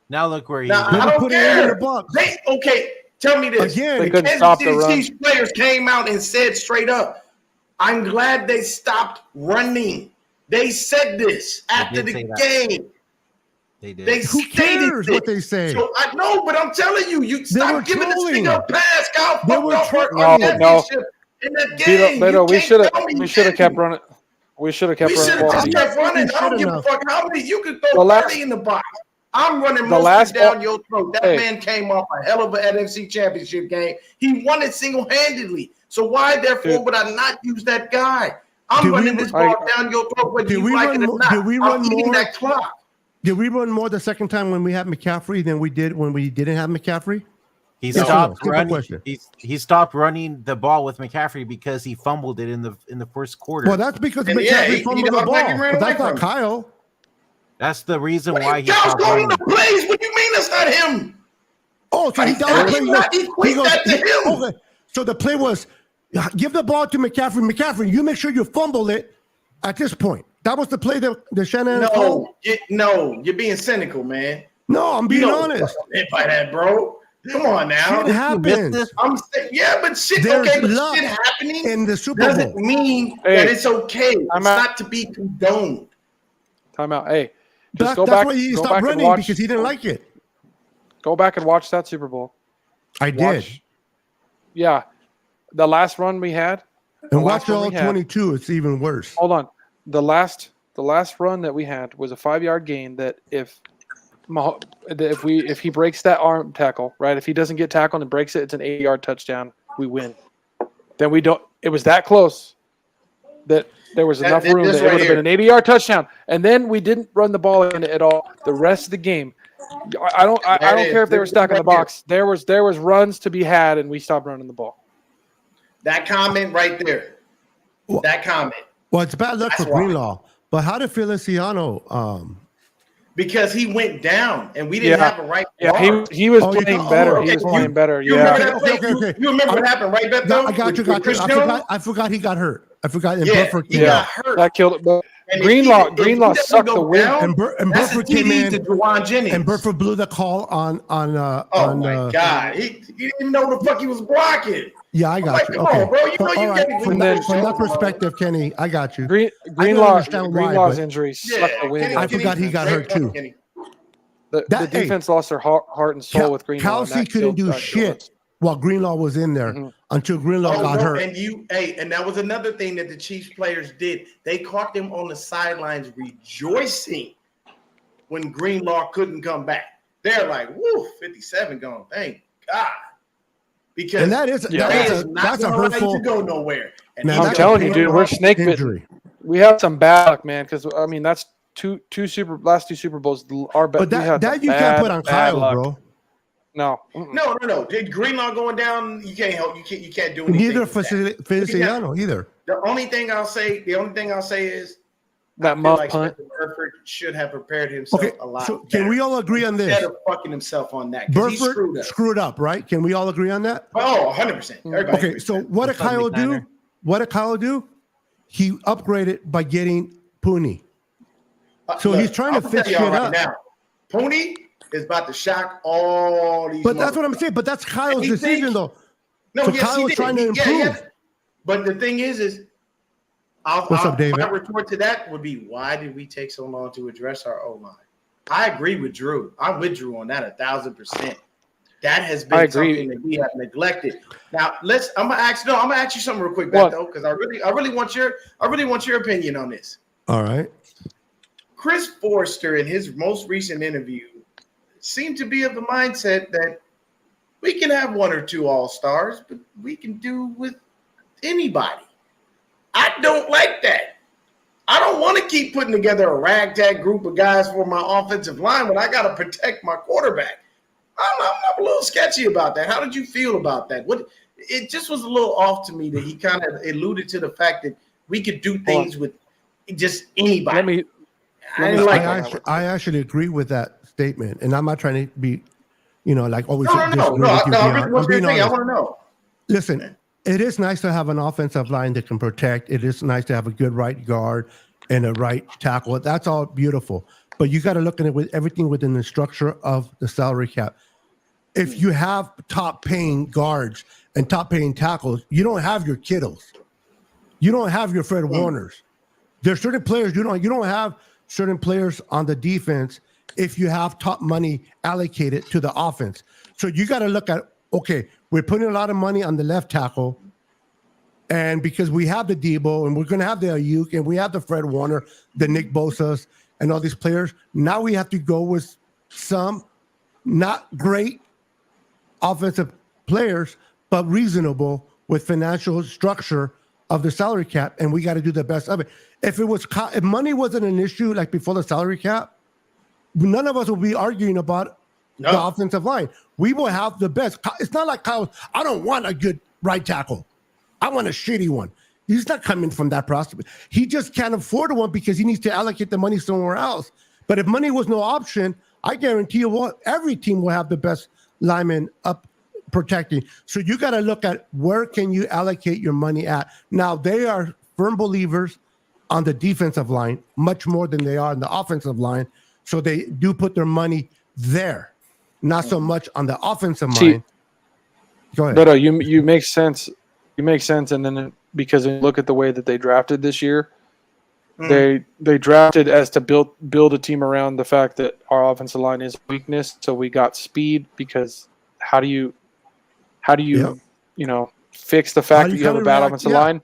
Now look where he. Now, I don't care. Tell me this. Again, they couldn't stop the run. Chiefs players came out and said straight up, "I'm glad they stopped running." They said this after the game. They did. Who cares what they say? So I know, but I'm telling you, you stop giving this thing a pass, Kyle. No. In that game, Beto, we should have kept running. We should have kept running. I don't give a fuck how many you could throw 30 in the box. I'm running most down your throat. That man came off a hell of an NFC Championship game. He won it single-handedly. So why, therefore, would I not use that guy? I'm running this ball down your throat whether you like it or not. I'm eating that clock. Did we run more the second time when we had McCaffrey than we did when we didn't have McCaffrey? He stopped running. He stopped running the ball with McCaffrey because he fumbled it in the first quarter. Well, that's because McCaffrey fumbled the ball. But that's not Kyle. That's the reason why he stopped running. The plays. What do you mean that's not him? Oh, so he that to him. Okay. So the play was give the ball to McCaffrey. McCaffrey, you make sure you fumble it at this point. That was the play that Shannon called? No, you're being cynical, man. No, I'm being honest. By that, bro. Come on now. Shit happens. I'm saying, but shit. There's okay, but luck shit happening in the Super Bowl doesn't mean that it's okay. It's not to be condoned. Time out. Hey, that's why he stopped running because he didn't like it. Go back and watch that Super Bowl. I did. Yeah, the last run we had. And watch all 22. It's even worse. Hold on. The last run that we had was a 5-yard gain. That if he breaks that arm tackle, right? If he doesn't get tackled and breaks it, it's an 8-yard touchdown. We win. Then we don't. It was that close that there was enough room that it would have been an 80-yard touchdown. And then we didn't run the ball in it at all. The rest of the game, I don't care if they were stuck in the box. There was runs to be had, and we stopped running the ball. That comment right there. That comment. Well, it's bad luck for Greenlaw. But how did Feliciano? Because he went down and we didn't have a right. Yeah, he was playing better. He was playing better. You remember that play? You remember what happened, right, Beto? I got you. I forgot he got hurt. I forgot. He got hurt. That killed it. But Greenlaw sucked the win. And Burford came in. To Juwan Jennings. And Burford blew the call on. Oh my God! He didn't even know the fuck he was blocking. Yeah, I got you. Come on, bro. You know you from that perspective, Kenny, I got you. Greenlaw's injury sucked the win. I forgot he got hurt too. The defense lost their heart and soul with Greenlaw. Kelsey couldn't do shit while Greenlaw was in there until Greenlaw got hurt. And that was another thing that the Chiefs players did. They caught them on the sidelines rejoicing when Greenlaw couldn't come back. They're like, "Woo, 57 gone. Thank God." Because that's a hurtful to go nowhere. And I'm telling you, dude, we're snake bitten. We have some bad luck, man. Because I mean, that's last two Super Bowls are better. But that you can't put on Kyle, bro. No. Did Greenlaw going down? You can't help. You can't do anything. Neither Feliciano either. The only thing I'll say is that muff punt. Burford should have prepared himself a lot. So can we all agree on this? Instead of fucking himself on that, Burford screwed up, right? Can we all agree on that? Oh, 100%. Okay, so what did Kyle do? What did Kyle do? He upgraded by getting Pooney. So he's trying to fix shit up. Now, Pooney is about to shock all these. But that's what I'm saying. But that's Kyle's decision, though. No, so Kyle was trying to improve. But the thing is, what's up, David? My retort to that would be, why did we take so long to address our O-line? I agree with Drew. I'm with Drew on that 1,000%. That has been something that we have neglected. Now I'm gonna ask you something real quick, Beto, because I really want your opinion on this. All right. Chris Forster, in his most recent interview, seemed to be of the mindset that we can have one or two all-stars, but we can do with anybody. I don't like that. I don't want to keep putting together a ragtag group of guys for my offensive line when I got to protect my quarterback. I'm a little sketchy about that. How did you feel about that? it just was a little off to me that he kind of alluded to the fact that we could do things with just anybody. I actually agree with that statement, and I'm not trying to be, like always. No. What's your thing? I want to know. Listen, it is nice to have an offensive line that can protect. It is nice to have a good right guard and a right tackle. That's all beautiful, but you got to look at it with everything within the structure of the salary cap. If you have top paying guards and top paying tackles, you don't have your Kittles. You don't have your Fred Warners. There's certain players you don't have certain players on the defense if you have top money allocated to the offense. So you got to look at, okay, we're putting a lot of money on the left tackle, and because we have the Debo and we're going to have the Ayuk and we have the Fred Warner, the Nick Bosa's and all these players, now we have to go with some not great offensive players, but reasonable with financial structure of the salary cap, and we got to do the best of it. If money wasn't an issue like before the salary cap, none of us will be arguing about the offensive line. We will have the best. It's not like Kyle. I don't want a good right tackle. I want a shitty one. He's not coming from that prospect. He just can't afford one because he needs to allocate the money somewhere else. But if money was no option, I guarantee you, every team will have the best lineman up protecting. So you got to look at where can you allocate your money at. Now, they are firm believers on the defensive line, much more than they are on the offensive line. So they do put their money there, not so much on the offensive line. Go ahead. No, you make sense. You make sense. And then because you look at the way that they drafted this year, they drafted as to build a team around the fact that our offensive line is a weakness. So we got speed, because how do you fix the fact that you have a bad offensive line?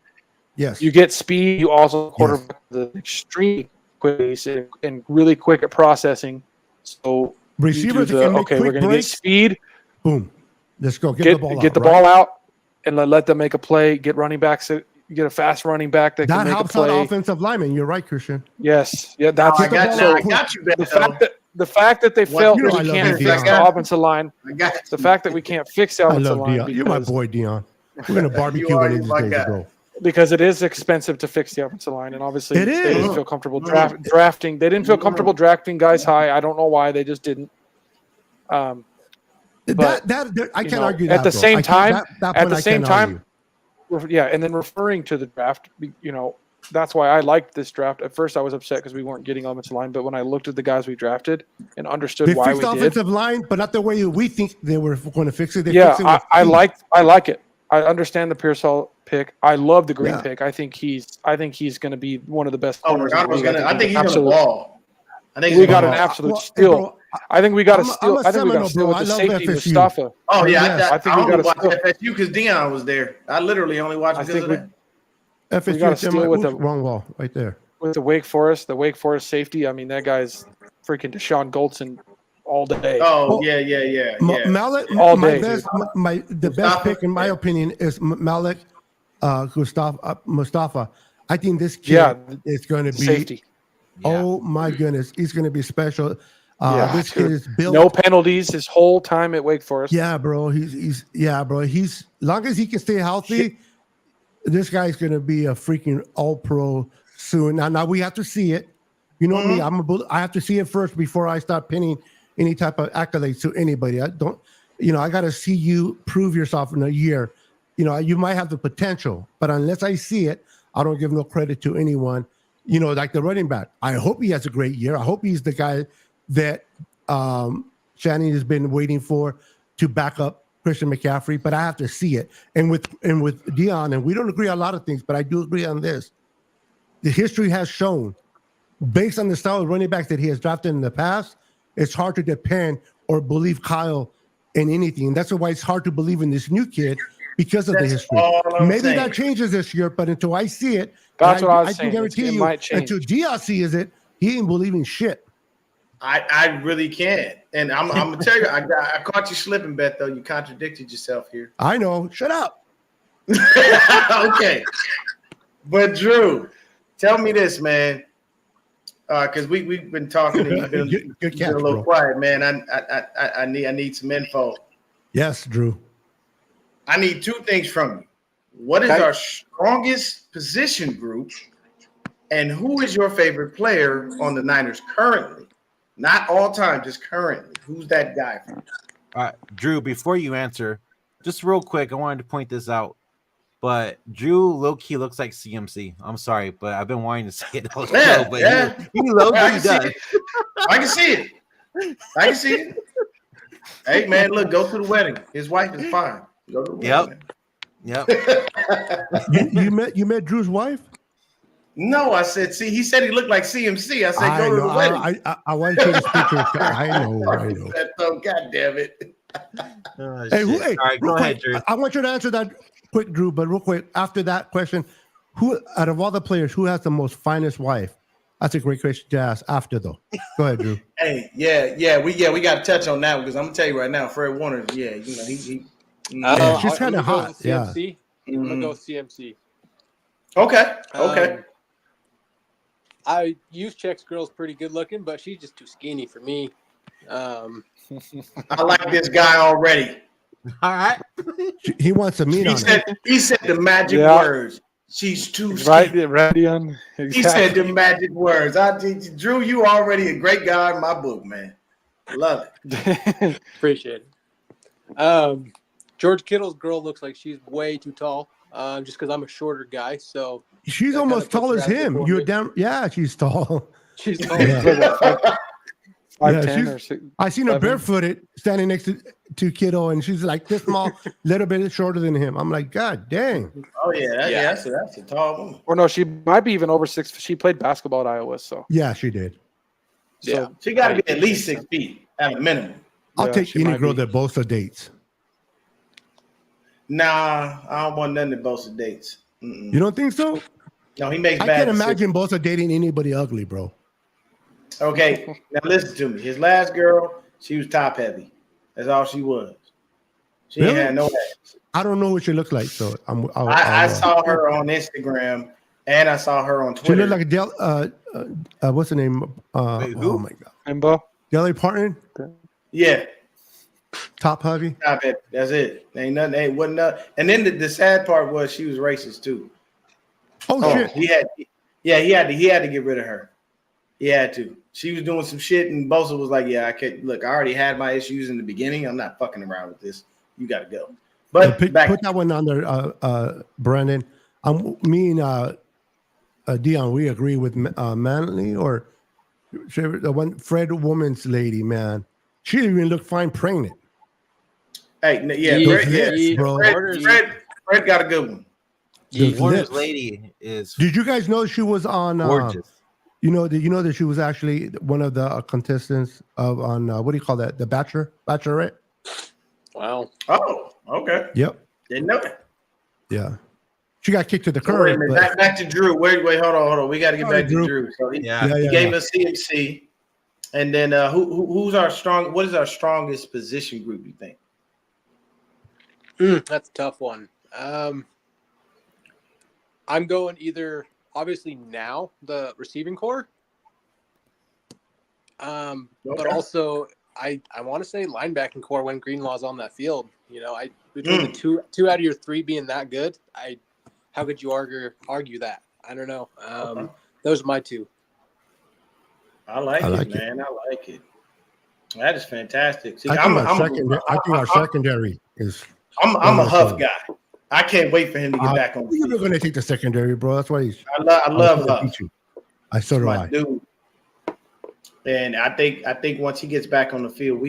Yes. You get speed. You also quarterback the extreme quick and really quick at processing. So receivers we're going to get speed. Boom. Let's go. Get the ball out and let them make a play. Get running backs. Get a fast running back that can make a play. That helps out offensive linemen. You're right, Christian. Yes. Yeah. That's I got you. The fact that they felt that we can't fix the offensive line. The fact that we can't fix the offensive line. You're my boy, Dion. We're gonna barbecue one of these days, bro. Because it is expensive to fix the offensive line, and obviously they didn't feel comfortable drafting. They didn't feel comfortable drafting guys high. I don't know why. They just didn't. I can't argue that. At the same time, and then referring to the draft, that's why I liked this draft. At first, I was upset because we weren't getting offensive line, but when I looked at the guys we drafted and understood why we did, offensive line, but not the way we think they were going to fix it. I like it. I understand the Pearsall pick. I love the Green pick. I think he's going to be one of the best. I think he's going to ball. I think we got an absolute steal. I think we got a steal. I think we got a steal with the safety, Mustafa. Oh yeah, I think we got a steal. FSU because Dion was there. I literally only watched because of that. FSU got a steal with the wrong wall right there. With the Wake Forest safety. I mean, that guy's freaking Deshaun Goldson all day. Oh yeah. Malik, all day. The best pick in my opinion is Malik Mustafa. I think this kid is going to be safety. Oh my goodness, he's going to be special. This kid is built. No penalties his whole time at Wake Forest. Yeah, bro. He's long as he can stay healthy. This guy's going to be a freaking all-pro soon. Now we have to see it. You know me. I have to see it first before I start pinning any type of accolades to anybody. I don't. I got to see you prove yourself in a year. You might have the potential, but unless I see it, I don't give no credit to anyone. Like the running back. I hope he has a great year. I hope he's the guy that Shannon has been waiting for to back up Christian McCaffrey, but I have to see it. And with Dion, and we don't agree on a lot of things, but I do agree on this. The history has shown, based on the style of running backs that he has drafted in the past, it's hard to depend or believe Kyle in anything. And that's why it's hard to believe in this new kid because of the history. Maybe that changes this year, but until I see it, that's what I was saying. I can guarantee you, until Dion sees it, he ain't believing shit. I really can't. And I'm going to tell you, I caught you slipping, Beth, though. You contradicted yourself here. I know. Shut up. Okay. But, Drew, tell me this, man. Because we've been talking and you've been a little quiet, man. I need some info. Yes, Drew. I need two things from you. What is our strongest position group? And who is your favorite player on the Niners currently? Not all time, just currently. Who's that guy for you? All right, Drew, before you answer, just real quick, I wanted to point this out. But Drew low-key looks like CMC. I'm sorry, but I've been wanting to say it all show, but he low-key does. I can see it. I can see it. Hey, man, look, go to the wedding. His wife is fine. Go to the wedding, Yep. You met Drew's wife? No, I said, see, he said he looked like CMC. I said, go to the wedding. I want you to speak to her. I know. So, God damn it. Hey, all right, go ahead, Drew. I want you to answer that quick, Drew, but real quick, after that question, who out of all the players, who has the most finest wife? That's a great question to ask after, though. Go ahead, Drew. Hey, we got to touch on that one because I'm gonna tell you right now, Fred Warner, she's kind of hot. Yeah, I'm gonna go CMC. Okay. I use Check's girl's pretty good looking, but she's just too skinny for me. I like this guy already. All right. He wants to meet on it. He said the magic words. She's too skinny. Right, exactly. He said the magic words. Drew, you already a great guy in my book, man. Love it. Appreciate it. George Kittle's girl looks like she's way too tall. Just because I'm a shorter guy, so she's almost tall as him. You're down. Yeah, she's tall. She's tall. Yeah. 5'10" or 6. I seen her barefooted standing next to Kittle, and she's like this small, little bit shorter than him. I'm like, God dang. Oh yeah, that's a tall woman. Or no, she might be even over 6. She played basketball at Iowa, so yeah, she did. So she got to be at least 6 feet at a minimum. I'll take any girl that Bosa dates. Nah, I don't want none that Bosa dates. You don't think so? No, he makes bad I can't decisions. imagine Bosa dating anybody ugly, bro. Okay, now listen to me. His last girl, she was top heavy. That's all she was. She ain't had no ass. I don't know what she looks like, so I saw her on Instagram and I saw her on Twitter. She looked like what's her name? Wait, who? Oh my god, Embo? Dolly Parton. Yeah, top heavy. Top heavy. That's it. Ain't nothing. Wasn't nothing. And then the sad part was she was racist too. Oh shit. He had to get rid of her. He had to. She was doing some shit, and Bosa was like, "Yeah, I can't. Look, I already had my issues in the beginning. I'm not fucking around with this. You got to go." But put that one on there, Brandon. Me and Dion, we agree with Manley or the one Fred Woman's lady, man. She didn't even look fine pregnant. Hey, Fred got a good one. Warner's lady is. Did you guys know she was on? Gorgeous. You know that she was actually one of the contestants on what do you call that? The Bachelorette. Wow. Oh, okay. Yep. Didn't know that. Yeah. She got kicked to the curb. Back to Drew. Wait, hold on. We got to get back to Drew. So he gave us CMC, and then who's our strong? What is our strongest position group? You think? That's a tough one. I'm going either. Obviously now the receiving core, but also I want to say linebacking core when Greenlaw's on that field. You know, between the two out of your 3 being that good, how could you argue that? I don't know. Those are my 2. I like it, man. I like it. That is fantastic. See, I think our secondary is. I'm a Huff guy. I can't wait for him to get back on. You're going to take the secondary, bro. That's why he's. I love Huff. I do. Dude. And I think once he gets back on the field,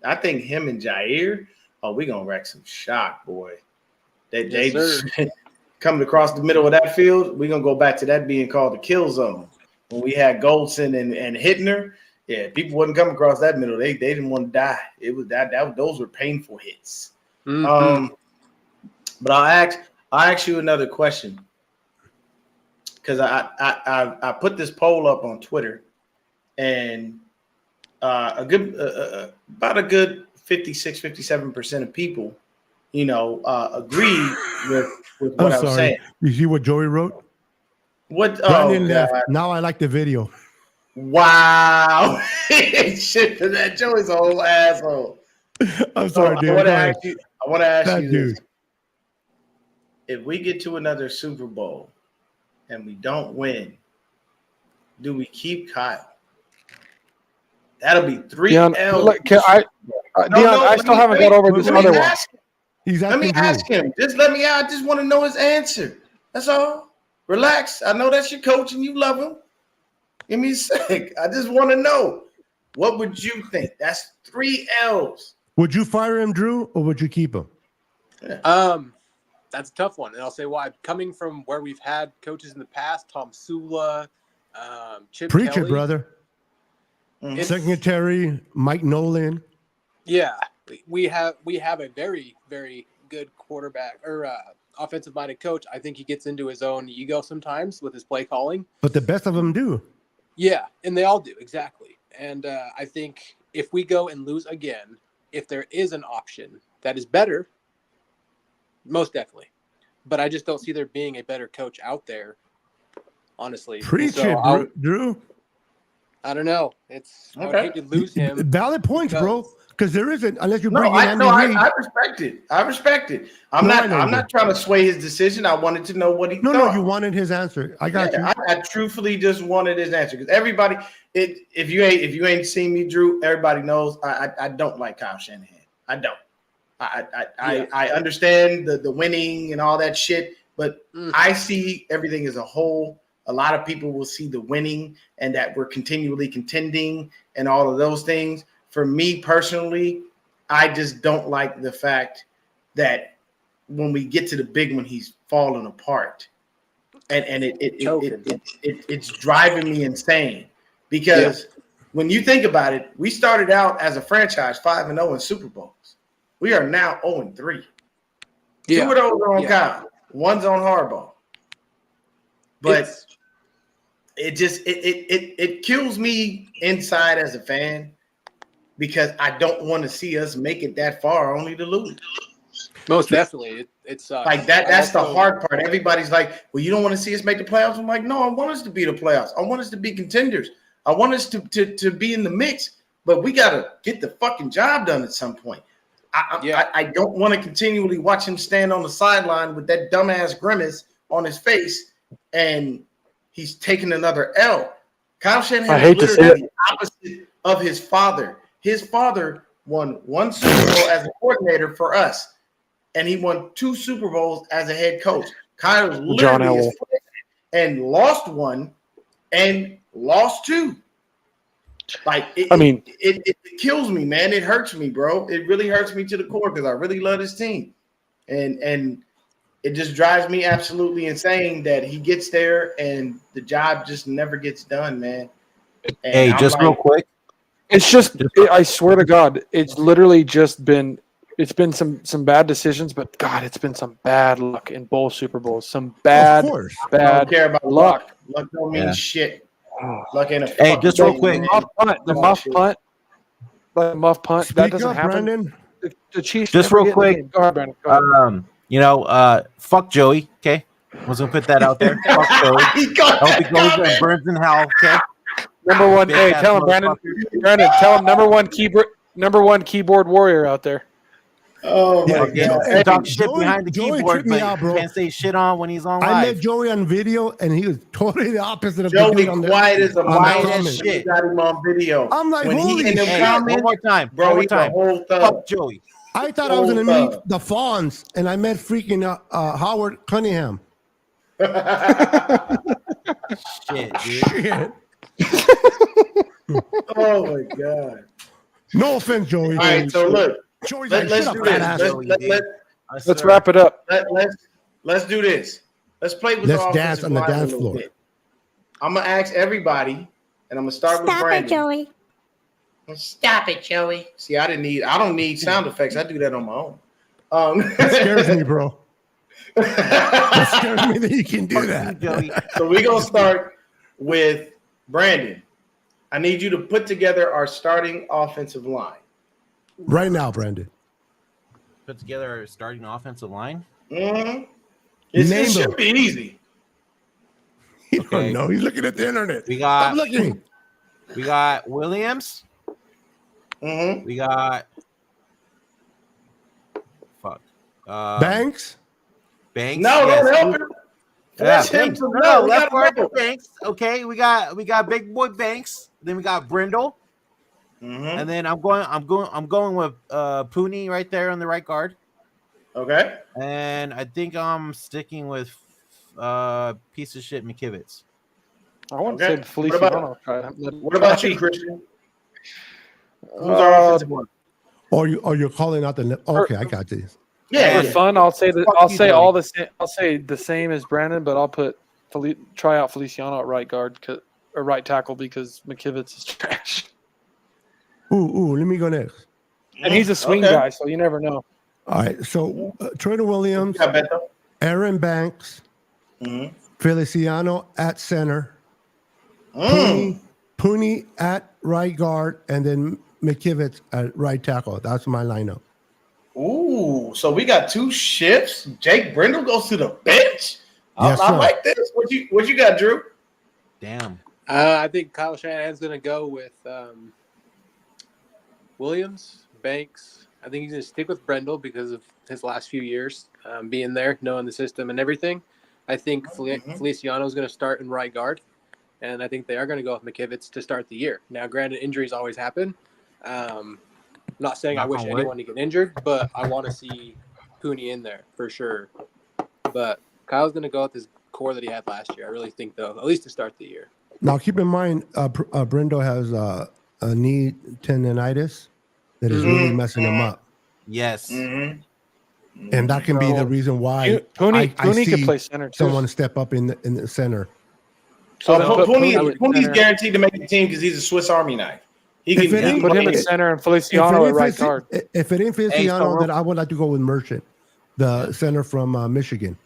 I think him and Jair, we gonna wreck some shot, boy. They coming across the middle of that field, we're gonna go back to that being called the kill zone. When we had Goldson and Hittner, yeah, people wouldn't come across that middle. They didn't want to die. It was those were painful hits. Mm-hmm. But I'll ask you another question because I put this poll up on Twitter, and about a good 56-57% of people, agree with what I was saying. You see what Joey wrote? What? Brandon left. Now I like the video. Wow! Shit for that. Joey's a whole asshole. I'm sorry, dude. I want to ask you this. if we get to another Super Bowl and we don't win, do we keep Kyle? That'll be 3 L's. Dion, I still haven't got over this other one. Let me ask him. Just let me out. I just want to know his answer. That's all. Relax. I know that's your coach and you love him. Give me a sec. I just want to know. What would you think? That's 3 L's. Would you fire him, Drew, or would you keep him? That's a tough one, and I'll say why. Coming from where we've had coaches in the past, Tom Sula, Chip Preach Kelly, it, brother. Secretary Mike Nolan. Yeah, we have a very, very good quarterback or offensive-minded coach. I think he gets into his own ego sometimes with his play calling. But the best of them do. Yeah, and they all do, exactly. And I think if we go and lose again, if there is an option that is better, most definitely. But I just don't see there being a better coach out there, honestly. Preach it, Drew. I don't know. I would hate to lose him. Valid points, bro. Because there isn't, unless you bring in Andy Reid. I respect it. I respect it. I'm not trying to sway his decision. I wanted to know what he thought. No, you wanted his answer. I got you. I truthfully just wanted his answer because everybody, if you ain't seen me, Drew, everybody knows I don't like Kyle Shanahan. I don't. I understand the winning and all that shit, but I see everything as a whole. A lot of people will see the winning and that we're continually contending and all of those things. For me personally, I just don't like the fact that when we get to the big one, he's falling apart, and it's driving me insane because when you think about it, we started out as a franchise 5-0 in Super Bowls. We are now 0-3. Yeah. 2 of those are on Kyle. One's on Harbaugh. But it kills me inside as a fan because I don't want to see us make it that far only to lose. Most definitely. It sucks. Like that's the hard part. Everybody's like, well, you don't want to see us make the playoffs? I'm like, no, I want us to be the playoffs. I want us to be contenders. I want us to be in the mix, but we got to get the fucking job done at some point. I don't want to continually watch him stand on the sideline with that dumbass grimace on his face and he's taking another L. Kyle Shanahan is literally the opposite of his father. His father won 1 Super Bowl as a coordinator for us, and he won 2 Super Bowls as a head coach. Kyle was literally and lost 1 and lost 2. Like it kills me, man. It hurts me, bro. It really hurts me to the core because I really love this team, and it just drives me absolutely insane that he gets there and the job just never gets done, man. And hey, just real quick. It's just, I swear to God, it's literally just been, it's been some bad decisions, but God, it's been some bad luck in both Super Bowls. Some bad I don't care about luck. Luck don't mean shit. Luck ain't a hey, just real quick. The muff punt. Speak that doesn't up, happen. Brandon. The Chiefs. Just real quick. Go ahead, Brandon. Go ahead. Fuck Joey. Okay, was gonna put that out there. Fuck Joey. I hope he goes and burns in hell. Okay. Number one. Hey, tell him, Brandon. Tell him number one keyboard warrior out there. Oh my God! Hey, talk shit behind the keyboard, but can't say shit on when he's on live. I met Joey on video, and he was totally the opposite of Joey. the Quiet as a mouse. Shit. Got him on video. I'm like, holy shit! One more time, bro. One more time. Fuck Joey. I thought I was gonna meet the Fawns, and I met freaking Howard Cunningham. Shit, dude. Shit. Oh my God! No offense, Joey. All right, so look. Joey's let's do this. Let's wrap it up. Let's do this. Let's play with Let's dance on the dance floor. I'm gonna ask everybody, and I'm gonna start with Brandon. Stop it, Joey. Stop it, Joey. See, I don't need sound effects. I do that on my own. That scares me, bro. That scares me that you can do that. So we're gonna start with Brandon. I need you to put together our starting offensive line. Right now, Brandon. Put together our starting offensive line. Mm-hmm. It should be easy. He don't know. He's looking at the internet. Stop looking. We got Williams. Mm-hmm. We got Banks. Banks. No, yes. don't help him. Yeah, Force him Banks. to No, know. We left gotta guard know. Banks. Okay, we got big boy Banks. Then we got Brindle, Mm-hmm. and then I'm going with Pooney right there on the right guard, Okay. and I think I'm sticking with piece of shit McKivitz. I want Okay. to say Feliciano. What about you, Christian? Who's our offensive one? Or you're calling out the. Okay, I got this. Yeah, For yeah. fun, I'll say that. Fuck I'll you, say Joey. all the same. I'll say the same as Brandon, but I'll put try out Feliciano at right guard or right tackle because McKivitz is trash, Ooh, let me go next. and he's a swing Okay. guy, so you never know. All right, so Trader Williams, Yeah, Beto. Aaron Banks, Mm-hmm. Feliciano at center, Pooney at right guard, and then McKivitz at right tackle. That's my lineup. Ooh, so we got two shifts. Jake Brindle goes to the bench. Yes, I sir. like this. What you got, Drew? Damn. I think Kyle Shanahan's going to go with Williams, Banks. I think he's going to stick with Brendel because of his last few years being there, knowing the system and everything. I think Feliciano is going to start in right guard, and I think they are going to go with McKivitz to start the year. Now, granted, injuries always happen. Not saying I wish anyone to get injured, but I want to see Pooney in there for sure. But Kyle's going to go with his core that he had last year. I really think, though, at least to start the year. Now, keep in mind, Brindle has a knee tendonitis that is really messing him up, Yes. Mm-hmm. and that can be the reason why Pooney I see could play center too. someone step up in the center. So then put Pooney's guaranteed to make the team because he's a Swiss Army knife. He If it can ain't- put him at center and Feliciano at right guard. If it ain't Feliciano, so then I would like to go with Merchant, the center from Michigan.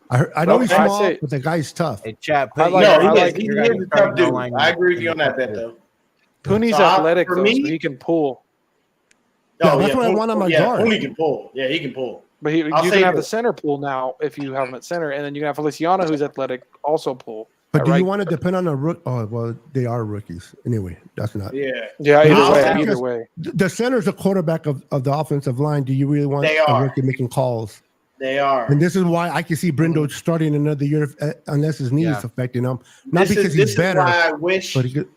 I know he's I'd small, say- but the guy's tough. Hey, chat. I like- he is a tough dude. I agree with you on that, Beto. Pooney's So athletic for though, me- so he can pull. Yeah, that's what I want on my guard. Pooney can pull. Yeah, he can pull. But you I'll can say have the this. center pull now if you have him at center, and then you can have Feliciano, who's athletic, also pull. But at do you right- want to depend on a rook? Oh, well, they are rookies anyway. That's not. Yeah, Yeah, I'll either say way, because- either way. The center's the quarterback of the offensive line. Do you really want They a are. rookie making calls? they are. And this is why I can see Brindle starting another year unless his knee is affecting him. Not because he's better. This is why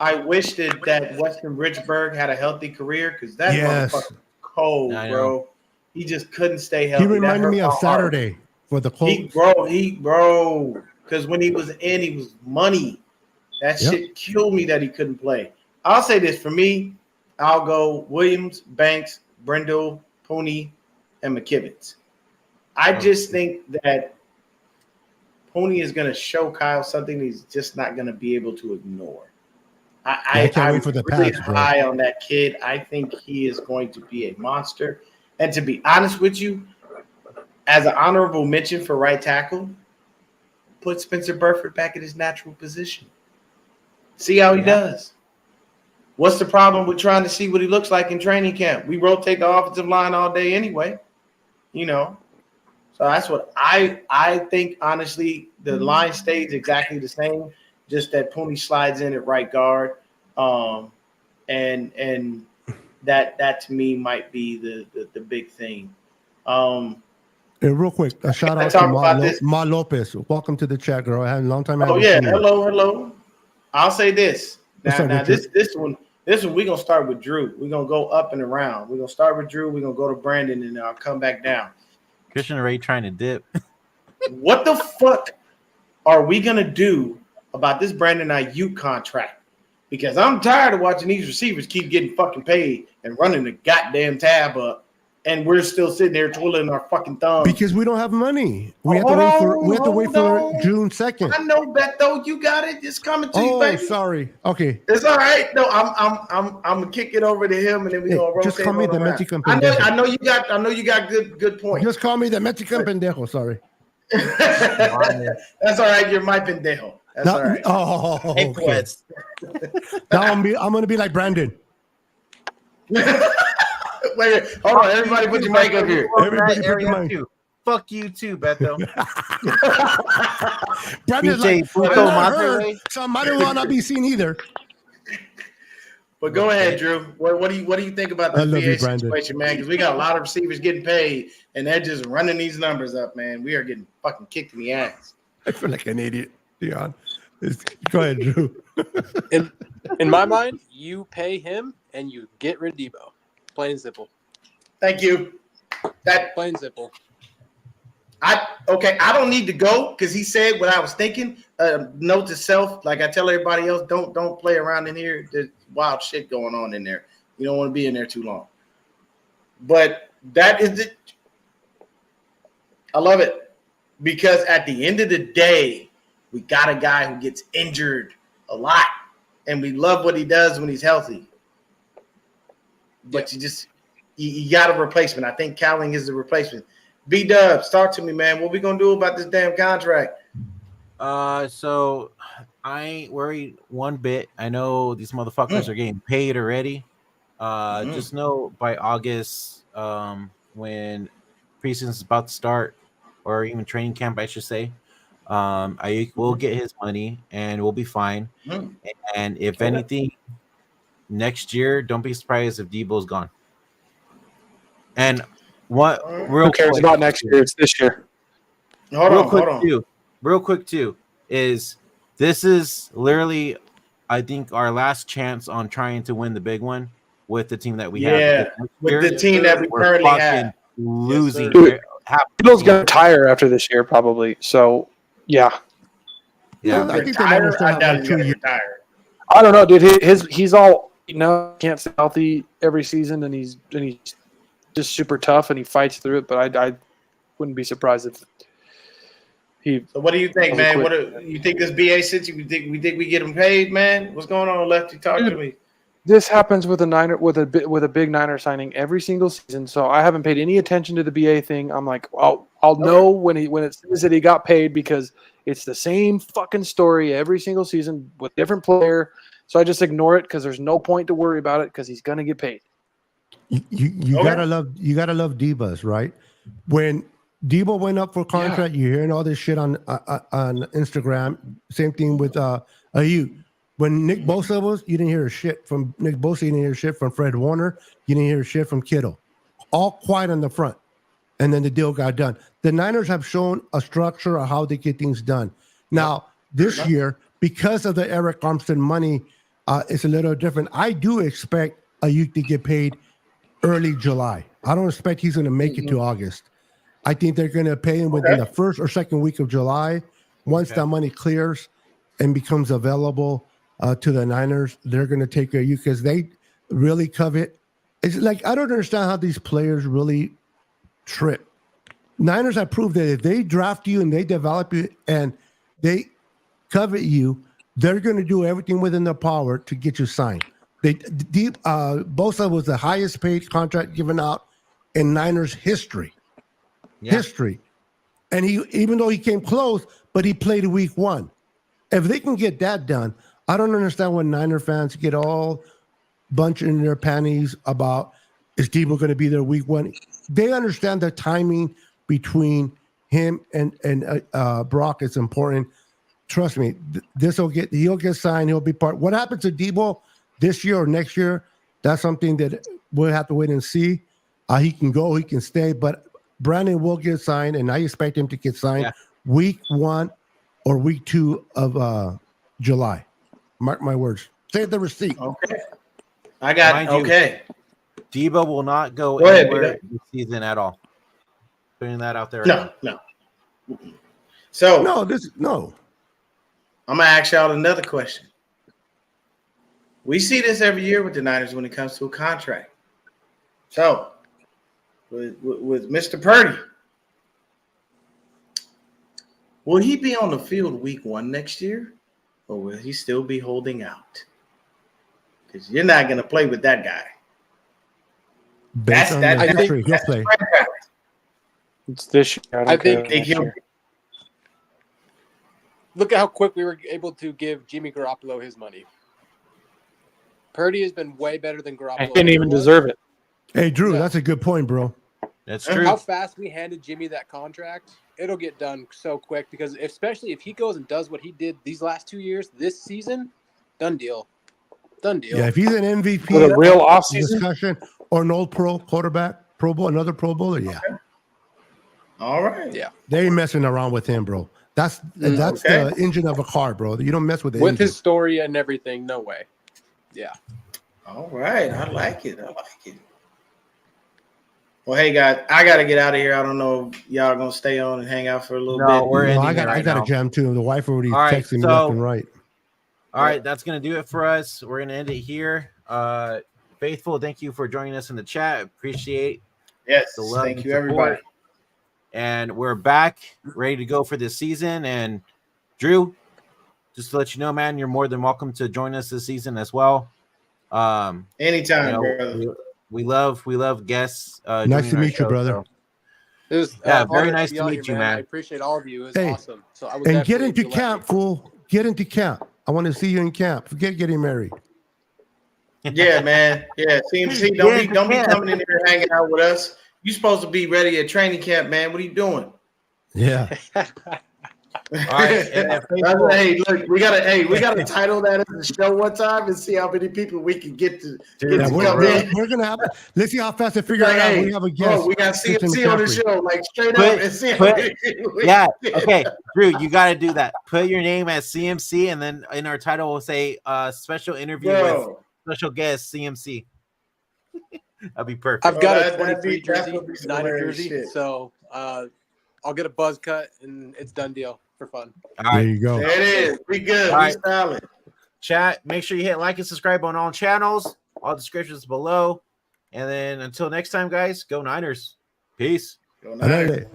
I but wish that Weston Richburg had a healthy career because that Yes. motherfucker cold, I know. bro. He just couldn't stay he healthy. That reminded hurt me of my heart. Saturday for the Colts. He because when he was in, he was money. That Yep. shit killed me that he couldn't play. I'll say this for me, I'll go Williams, Banks, Brindle, Pooney, and McKivitz. I just think that Pooney is going to show Kyle something he's just not going to be able to ignore. I can't wait for the really pass, bro. high on that kid. I think he is going to be a monster. And to be honest with you, as an honorable mention for right tackle, put Spencer Burford back in his natural position. See how he does. What's the problem with trying to see what he looks like in training camp? We rotate the offensive line all day anyway, So that's what I think. Honestly, the line stays exactly the same, just that Pooney slides in at right guard, and that to me might be the big thing. Hey, real quick, a shout out to Ma Lopez. Welcome to the chat, girl. I had a long time. Oh yeah, hello. I'll say this. Now this one we're gonna start with Drew. We're gonna go up and around. We're gonna start with Drew. We're gonna go to Brandon, and I'll come back down. Christian Ray trying to dip. What the fuck are we gonna do about this Brandon Ayuk contract? Because I'm tired of watching these receivers keep getting fucking paid and running the goddamn tab up, and we're still sitting there twiddling our fucking thumbs. Because we don't have money. We have to wait for June 2nd. I know, Beto, you got it. It's coming to you, baby. Sorry. Okay. It's all right. No, I'm gonna kick it over to him, and then we gonna rotate. Just call me the around. Mexican I pendejo. know you got good points. Just call me the Mexican pendejo. Sorry. That's all right. You're my pendejo. That's all right. Oh, Hey, okay. Quets. Now I'm gonna be like Brandon. Wait, hold on. Everybody put your mic up here. Everybody put your mic. Too. Fuck you too, Beto. Brandon's PJ like, Puto I'm not Monterrey. heard, so I might as well not be seen either. But go ahead, Drew. What do you think about I this love you, VA Brandon. situation, man? Because we got a lot of receivers getting paid, and they're just running these numbers up, man. We are getting fucking kicked in the ass. I feel like an idiot, Dion. Go ahead, Drew. In my mind, you pay him and you get rid of Debo. Plain and simple. Thank you. That Plain and simple. I don't need to go because he said what I was thinking. Note to self, like I tell everybody else, don't play around in here. There's wild shit going on in there. You don't want to be in there too long. But that is it. I love it because at the end of the day, we got a guy who gets injured a lot, and we love what he does when he's healthy. But you got a replacement. I think Cowling is the replacement. B-Dubs, talk to me, man. What we gonna do about this damn contract? So I ain't worried one bit. I know these motherfuckers are getting paid already. Just know by August, when preseason is about to start, or even training camp, I should say, I will get his money and we'll be fine. And if anything, next year, don't be surprised if Debo's gone. And what? Who cares about next year? It's this year. Hold on. Real quick too, is this is literally, I think, our last chance on trying to win the big one with the team that we have. Yeah, with the team that we currently have. Losing. Debo's gonna retire after this year, probably. So, yeah. I think they're going to still have like 2 years. I don't know, dude. He's all can't stay healthy every season, and he's just super tough, and he fights through it. But I wouldn't be surprised if he. So what do you think, man? You think this BA city? We think we get him paid, man? What's going on, Lefty? Talk to me. This happens with a big Niner signing every single season. So I haven't paid any attention to the BA thing. I'm like, I'll know when it says that he got paid because it's the same fucking story every single season with different player. So I just ignore it because there's no point to worry about it because he's gonna get paid. You gotta love Debo's, right? When Debo went up for contract, you're hearing all this shit on Instagram. Same thing with Ayuk. When Nick Bosa was, you didn't hear a shit from Nick Bosa. You didn't hear shit from Fred Warner. You didn't hear shit from Kittle. All quiet on the front. And then the deal got done. The Niners have shown a structure of how they get things done. Now, this year, because of the Eric Armstead money, it's a little different. I do expect Ayuk to get paid early July. I don't expect he's going to make it to August. I think they're going to pay him within the first or second week of July. Once that money clears and becomes available to the Niners, they're going to take Ayuk because they really covet. It's like, I don't understand how these players really trip. Niners have proved that if they draft you and they develop you and they covet you, they're going to do everything within their power to get you signed. Bosa was the highest paid contract given out in Niners history. History. And he, even though he came close, but he played week 1. If they can get that done, I don't understand when Niner fans get all bunched in their panties about, is Debo going to be there week 1? They understand the timing between him and Brock is important. Trust me, he'll get signed. He'll be part. What happens to Debo this year or next year? That's something that we'll have to wait and see. He can go, he can stay, but Brandon will get signed, and I expect him to get signed week 1 or week 2 of July. Mark my words. Save the receipt. Okay. I got Debo will not go anywhere this season at all. Putting that out there. No. So no. I'm gonna ask y'all another question. We see this every year with the Niners when it comes to a contract. So with Mr. Purdy, will he be on the field week 1 next year, or will he still be holding out? Because you're not going to play with that guy. Based on the history, he'll play. It's this year. I think he'll. Look at how quick we were able to give Jimmy Garoppolo his money. Purdy has been way better than Garoppolo. I didn't even deserve it. Hey, Drew, that's a good point, bro. That's true. How fast we handed Jimmy that contract, it'll get done so quick because especially if he goes and does what he did these last 2 years, this season, done deal. Done deal. Yeah, if he's an MVP With a real offseason? discussion or an old pro quarterback, Pro Bowl, another Pro Bowler, yeah. All right. Yeah. They ain't messing around with him, bro. That's Okay. the engine of a car, bro. You don't mess with the With engine. his story and everything, no way. Yeah. All right. I like it. Well, hey, guys, I got to get out of here. I don't know if y'all going to stay on and hang out for a little No, bit. we're ending I got now. a jam too. The wife already All right, texting me so- left and right. All right, that's gonna do it for us. We're gonna end it here. Faithful, thank you for joining us in the chat. Appreciate Yes. the love Thank and you, support. everybody. And we're back, ready to go for this season. And Drew, just to let you know, man, you're more than welcome to join us this season as well. Anytime, You know, brother. we love guests. Nice joining to our meet you, show, brother. so- It was Yeah, an very honor nice be to on meet here, you, man. I appreciate all of you. It was Hey, awesome. So I was And get definitely, into if you let camp, me- fool. Get into camp. I want to see you in camp. Forget getting married. Yeah, man. Yeah, CMC, don't be coming in here hanging out with us. You supposed to be ready at training camp, man. What are you doing? Yeah. All right, and Hey, look, we gotta title that as a show one time and see how many people we can get to Dude, Yeah, to we're, come in. we're gonna have. Let's see how fast they figure Like, it out. hey, We have a guest. we got Christian CMC on the McCaffrey. show, like straight Put- up, and see how put- many yeah, okay, Drew, you got to do that. Put your name as CMC, and then in our title we'll say special interview with bro. special guest CMC. That'd be perfect. I've got a that'd 23 be jersey, some 90 hilarious jersey. shit. So I'll get a buzz cut and it's done deal for fun. All There right, you go. There it is. We good. All We right. solid. chat. Make sure you hit like and subscribe on all channels. All descriptions below. And then until next time, guys, go Niners. Peace. Go I know Niners.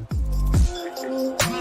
that.